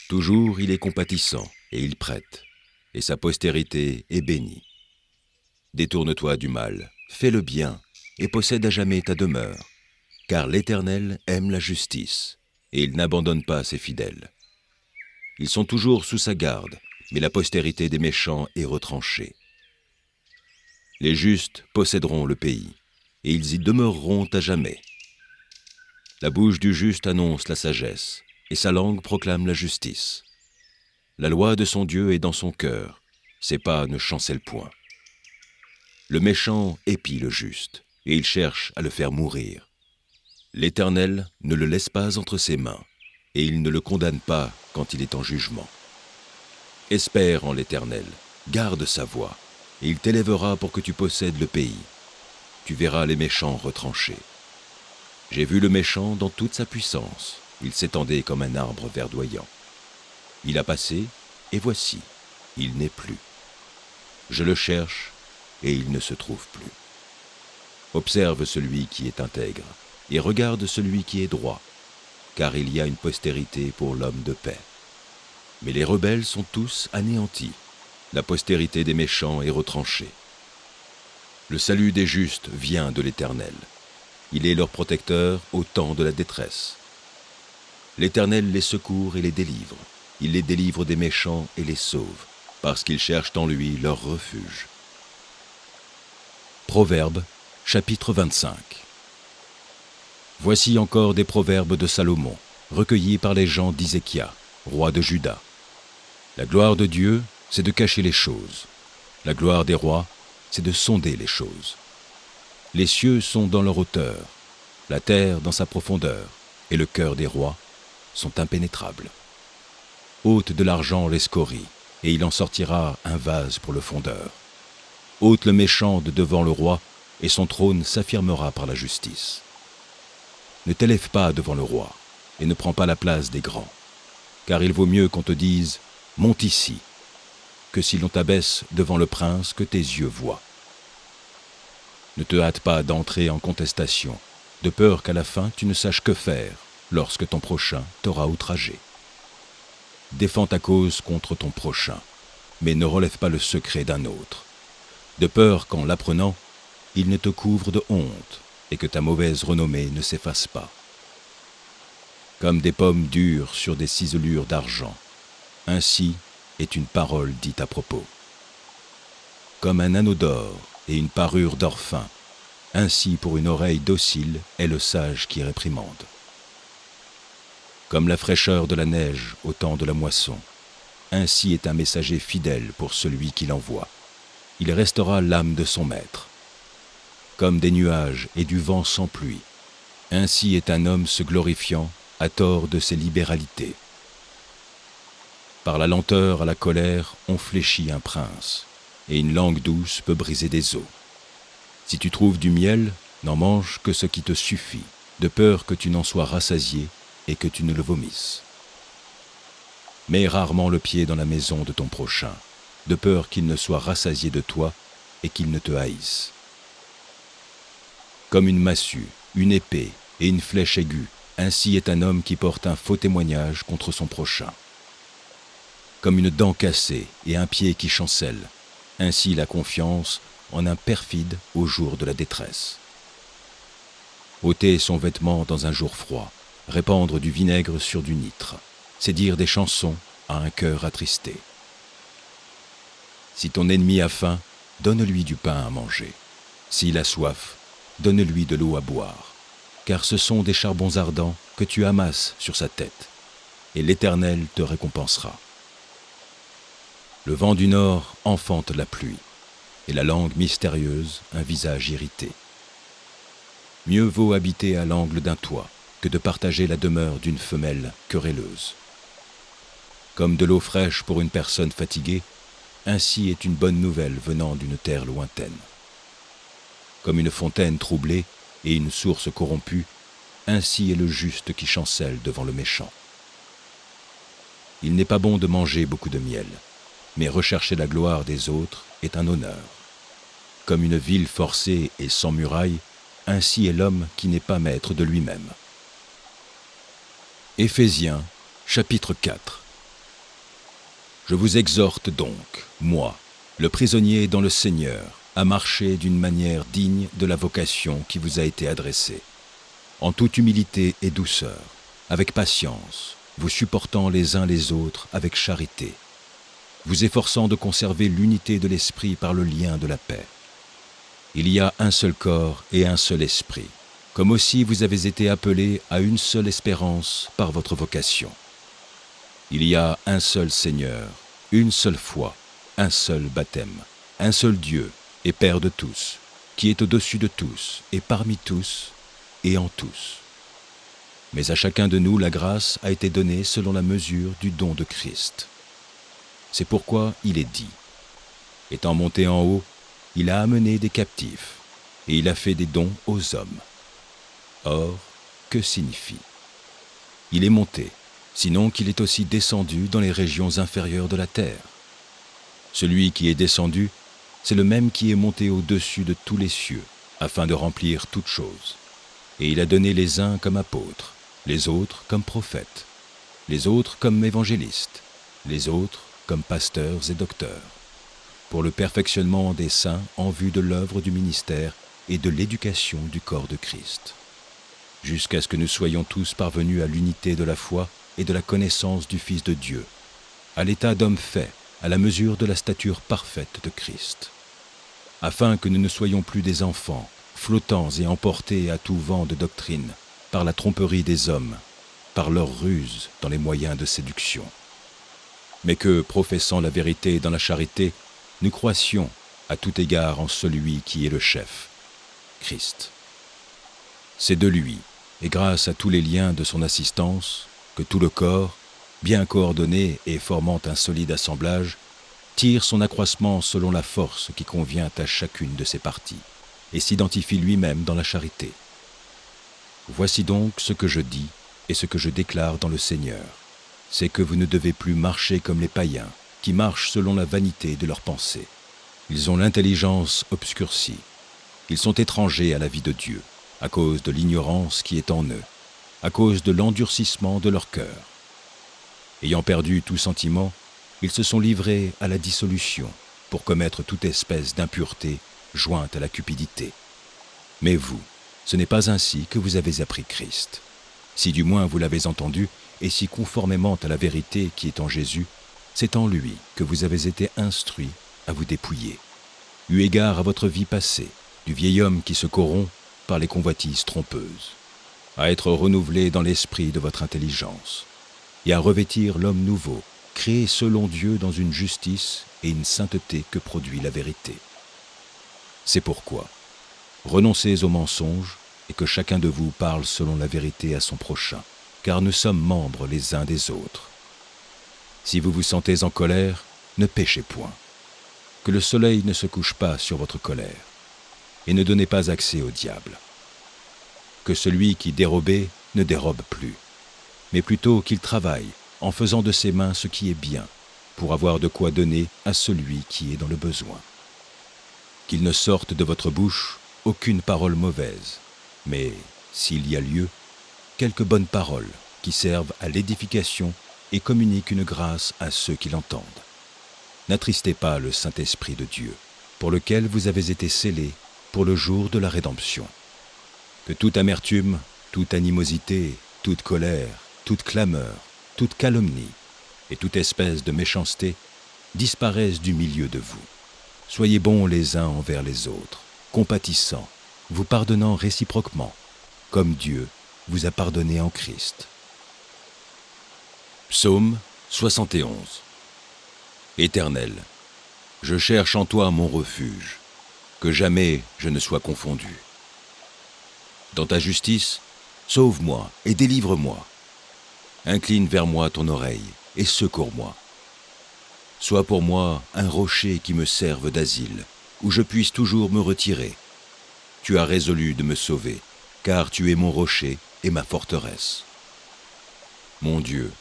Toujours il est compatissant, et il prête, et sa postérité est bénie. Détourne-toi du mal, fais le bien, et possède à jamais ta demeure, car l'Éternel aime la justice, et il n'abandonne pas ses fidèles. Ils sont toujours sous sa garde, mais la postérité des méchants est retranchée. Les justes posséderont le pays, et ils y demeureront à jamais. La bouche du juste annonce la sagesse, et sa langue proclame la justice. La loi de son Dieu est dans son cœur, ses pas ne chancellent point. Le méchant épie le juste, et il cherche à le faire mourir. L'Éternel ne le laisse pas entre ses mains, et il ne le condamne pas quand il est en jugement. Espère en l'Éternel, garde sa voie, et il t'élèvera pour que tu possèdes le pays. Tu verras les méchants retranchés. J'ai vu le méchant dans toute sa puissance, il s'étendait comme un arbre verdoyant. Il a passé, et voici, il n'est plus. Je le cherche, et il ne se trouve plus. Observe celui qui est intègre, et regarde celui qui est droit, car il y a une postérité pour l'homme de paix. Mais les rebelles sont tous anéantis, la postérité des méchants est retranchée. Le salut des justes vient de l'Éternel. Il est leur protecteur au temps de la détresse. L'Éternel les secourt et les délivre. Il les délivre des méchants et les sauve, parce qu'ils cherchent en lui leur refuge. Proverbes, chapitre 25. Voici encore des proverbes de Salomon, recueillis par les gens d'Hysékia, roi de Juda. La gloire de Dieu, c'est de cacher les choses. La gloire des rois, c'est de sonder les choses. Les cieux sont dans leur hauteur, la terre dans sa profondeur, et le cœur des rois sont impénétrables. Ôte de l'argent les scories, et il en sortira un vase pour le fondeur. Ôte le méchant de devant le roi, et son trône s'affirmera par la justice. Ne t'élève pas devant le roi, et ne prends pas la place des grands, car il vaut mieux qu'on te dise « monte ici », que si l'on t'abaisse devant le prince que tes yeux voient. Ne te hâte pas d'entrer en contestation, de peur qu'à la fin tu ne saches que faire lorsque ton prochain t'aura outragé. Défends ta cause contre ton prochain, mais ne relève pas le secret d'un autre, de peur qu'en l'apprenant, il ne te couvre de honte et que ta mauvaise renommée ne s'efface pas. Comme des pommes dures sur des ciselures d'argent, ainsi est une parole dite à propos. Comme un anneau d'or et une parure d'or fin, ainsi pour une oreille docile est le sage qui réprimande. Comme la fraîcheur de la neige au temps de la moisson, ainsi est un messager fidèle pour celui qui l'envoie. Il restera l'âme de son maître. Comme des nuages et du vent sans pluie, ainsi est un homme se glorifiant à tort de ses libéralités. Par la lenteur à la colère, on fléchit un prince, et une langue douce peut briser des os. Si tu trouves du miel, n'en mange que ce qui te suffit, de peur que tu n'en sois rassasié et que tu ne le vomisses. Mets rarement le pied dans la maison de ton prochain, de peur qu'il ne soit rassasié de toi et qu'il ne te haïsse. Comme une massue, une épée et une flèche aiguë, ainsi est un homme qui porte un faux témoignage contre son prochain. Comme une dent cassée et un pied qui chancelle, ainsi la confiance en un perfide au jour de la détresse. Ôter son vêtement dans un jour froid, répandre du vinaigre sur du nitre, c'est dire des chansons à un cœur attristé. Si ton ennemi a faim, donne-lui du pain à manger. S'il a soif, donne-lui de l'eau à boire, car ce sont des charbons ardents que tu amasses sur sa tête, et l'Éternel te récompensera. Le vent du nord enfante la pluie, et la langue mystérieuse un visage irrité. Mieux vaut habiter à l'angle d'un toit que de partager la demeure d'une femelle querelleuse. Comme de l'eau fraîche pour une personne fatiguée, ainsi est une bonne nouvelle venant d'une terre lointaine. Comme une fontaine troublée et une source corrompue, ainsi est le juste qui chancelle devant le méchant. Il n'est pas bon de manger beaucoup de miel, mais rechercher la gloire des autres est un honneur. Comme une ville forcée et sans muraille, ainsi est l'homme qui n'est pas maître de lui-même. Éphésiens, chapitre 4. Je vous exhorte donc, moi, le prisonnier dans le Seigneur, à marcher d'une manière digne de la vocation qui vous a été adressée, en toute humilité et douceur, avec patience, vous supportant les uns les autres avec charité, vous efforçant de conserver l'unité de l'esprit par le lien de la paix. Il y a un seul corps et un seul esprit, comme aussi vous avez été appelés à une seule espérance par votre vocation. Il y a un seul Seigneur, une seule foi, un seul baptême, un seul Dieu et Père de tous, qui est au-dessus de tous et parmi tous et en tous. Mais à chacun de nous la grâce a été donnée selon la mesure du don de Christ. C'est pourquoi il est dit, étant monté en haut, il a amené des captifs, et il a fait des dons aux hommes. Or, que signifie? Il est monté, sinon qu'il est aussi descendu dans les régions inférieures de la terre. Celui qui est descendu, c'est le même qui est monté au-dessus de tous les cieux, afin de remplir toutes choses. Et il a donné les uns comme apôtres, les autres comme prophètes, les autres comme évangélistes, les autres comme pasteurs et docteurs, pour le perfectionnement des saints en vue de l'œuvre du ministère et de l'éducation du corps de Christ, jusqu'à ce que nous soyons tous parvenus à l'unité de la foi et de la connaissance du Fils de Dieu, à l'état d'homme fait, à la mesure de la stature parfaite de Christ, afin que nous ne soyons plus des enfants, flottants et emportés à tout vent de doctrine, par la tromperie des hommes, par leur ruse dans les moyens de séduction, mais que, professant la vérité dans la charité, nous croissions à tout égard en celui qui est le chef, Christ. C'est de lui, et grâce à tous les liens de son assistance, que tout le corps, bien coordonné et formant un solide assemblage, tire son accroissement selon la force qui convient à chacune de ses parties, et s'identifie lui-même dans la charité. Voici donc ce que je dis et ce que je déclare dans le Seigneur, c'est que vous ne devez plus marcher comme les païens, qui marchent selon la vanité de leurs pensées. Ils ont l'intelligence obscurcie. Ils sont étrangers à la vie de Dieu, à cause de l'ignorance qui est en eux, à cause de l'endurcissement de leur cœur. Ayant perdu tout sentiment, ils se sont livrés à la dissolution pour commettre toute espèce d'impureté jointe à la cupidité. Mais vous, ce n'est pas ainsi que vous avez appris Christ. Si du moins vous l'avez entendu, et si conformément à la vérité qui est en Jésus, c'est en lui que vous avez été instruits à vous dépouiller, eu égard à votre vie passée, du vieil homme qui se corrompt par les convoitises trompeuses, à être renouvelé dans l'esprit de votre intelligence, et à revêtir l'homme nouveau, créé selon Dieu dans une justice et une sainteté que produit la vérité. C'est pourquoi, renoncez aux mensonges et que chacun de vous parle selon la vérité à son prochain, car nous sommes membres les uns des autres. Si vous vous sentez en colère, ne péchez point. Que le soleil ne se couche pas sur votre colère, et ne donnez pas accès au diable. Que celui qui dérobait ne dérobe plus, mais plutôt qu'il travaille en faisant de ses mains ce qui est bien, pour avoir de quoi donner à celui qui est dans le besoin. Qu'il ne sorte de votre bouche aucune parole mauvaise, mais, s'il y a lieu, quelques bonnes paroles qui servent à l'édification et communiquent une grâce à ceux qui l'entendent. N'attristez pas le Saint-Esprit de Dieu, pour lequel vous avez été scellés pour le jour de la rédemption. Que toute amertume, toute animosité, toute colère, toute clameur, toute calomnie et toute espèce de méchanceté disparaissent du milieu de vous. Soyez bons les uns envers les autres, compatissants, vous pardonnant réciproquement, comme Dieu vous a pardonné en Christ. Psaume 71. Éternel, je cherche en toi mon refuge, que jamais je ne sois confondu. Dans ta justice, sauve-moi et délivre-moi. Incline vers moi ton oreille et secours-moi. Sois pour moi un rocher qui me serve d'asile, où je puisse toujours me retirer. Tu as résolu de me sauver, car tu es mon rocher et ma forteresse. Mon Dieu,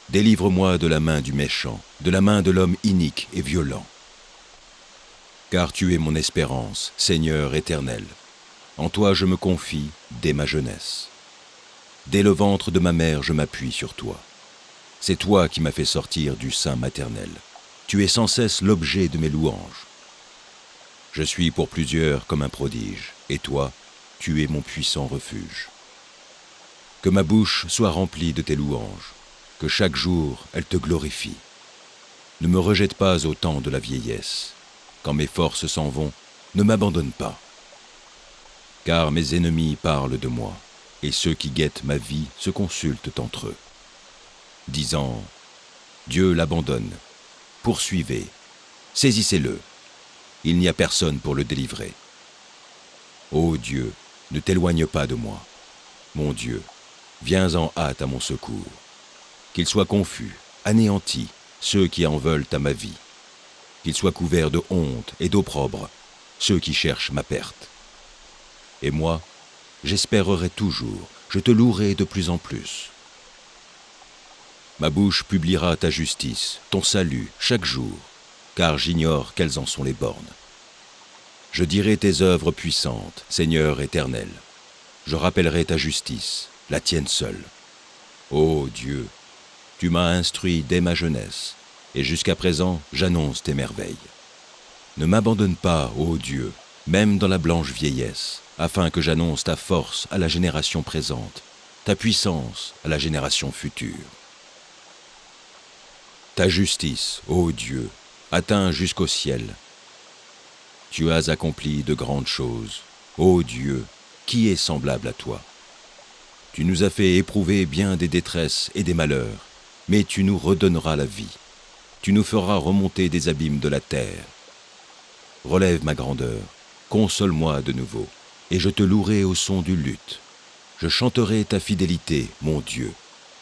délivre-moi de la main du méchant, de la main de l'homme inique et violent. Car tu es mon espérance, Seigneur éternel. En toi je me confie dès ma jeunesse. Dès le ventre de ma mère je m'appuie sur toi. C'est toi qui m'as fait sortir du sein maternel. Tu es sans cesse l'objet de mes louanges. Je suis pour plusieurs comme un prodige, et toi, tu es mon puissant refuge. Que ma bouche soit remplie de tes louanges, que chaque jour elle te glorifie. Ne me rejette pas au temps de la vieillesse. Quand mes forces s'en vont, ne m'abandonne pas. Car mes ennemis parlent de moi, et ceux qui guettent ma vie se consultent entre eux, disant « Dieu l'abandonne, poursuivez, Saisissez-le. Il n'y a personne pour le délivrer. Ô Dieu, ne t'éloigne pas de moi. Mon Dieu, viens en hâte à mon secours. Qu'ils soient confus, anéantis, ceux qui en veulent à ma vie. Qu'ils soient couverts de honte et d'opprobre, ceux qui cherchent ma perte. Et moi, j'espérerai toujours, je te louerai de plus en plus. Ma bouche publiera ta justice, ton salut, chaque jour, car j'ignore quelles en sont les bornes. Je dirai tes œuvres puissantes, Seigneur éternel. Je rappellerai ta justice, la tienne seule. Ô Dieu, tu m'as instruit dès ma jeunesse, et jusqu'à présent j'annonce tes merveilles. Ne m'abandonne pas, ô Dieu, même dans la blanche vieillesse, afin que j'annonce ta force à la génération présente, ta puissance à la génération future. Ta justice, ô Dieu, atteint jusqu'au ciel. Tu as accompli de grandes choses. Ô Dieu, qui est semblable à toi? Tu nous as fait éprouver bien des détresses et des malheurs, mais tu nous redonneras la vie. Tu nous feras remonter des abîmes de la terre. Relève ma grandeur, console-moi de nouveau, et je te louerai au son du luth. Je chanterai ta fidélité, mon Dieu.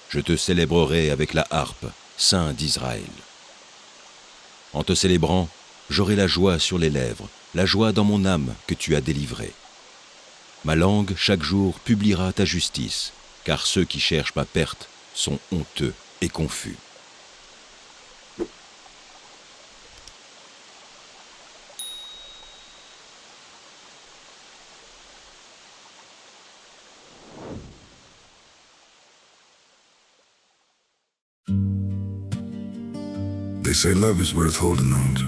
Je te célébrerai avec la harpe, Saint d'Israël. En te célébrant, j'aurai la joie sur les lèvres, la joie dans mon âme que tu as délivrée. Ma langue, chaque jour, publiera ta justice, car ceux qui cherchent ma perte sont honteux et confus. They say love is worth holding on to,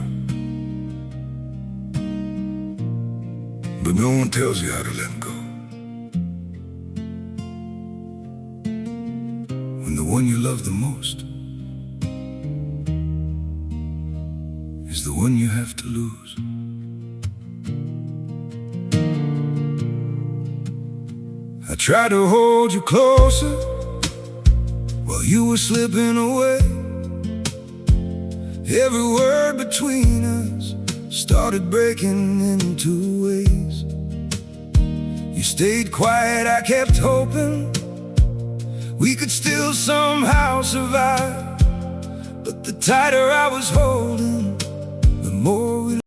but no one tells you how to let go. When the one you love the most is the one you have to lose. I tried to hold you closer while you were slipping away. Every word between us started breaking into ways. You stayed quiet, I kept hoping we could still somehow survive. But the tighter I was holding, the more we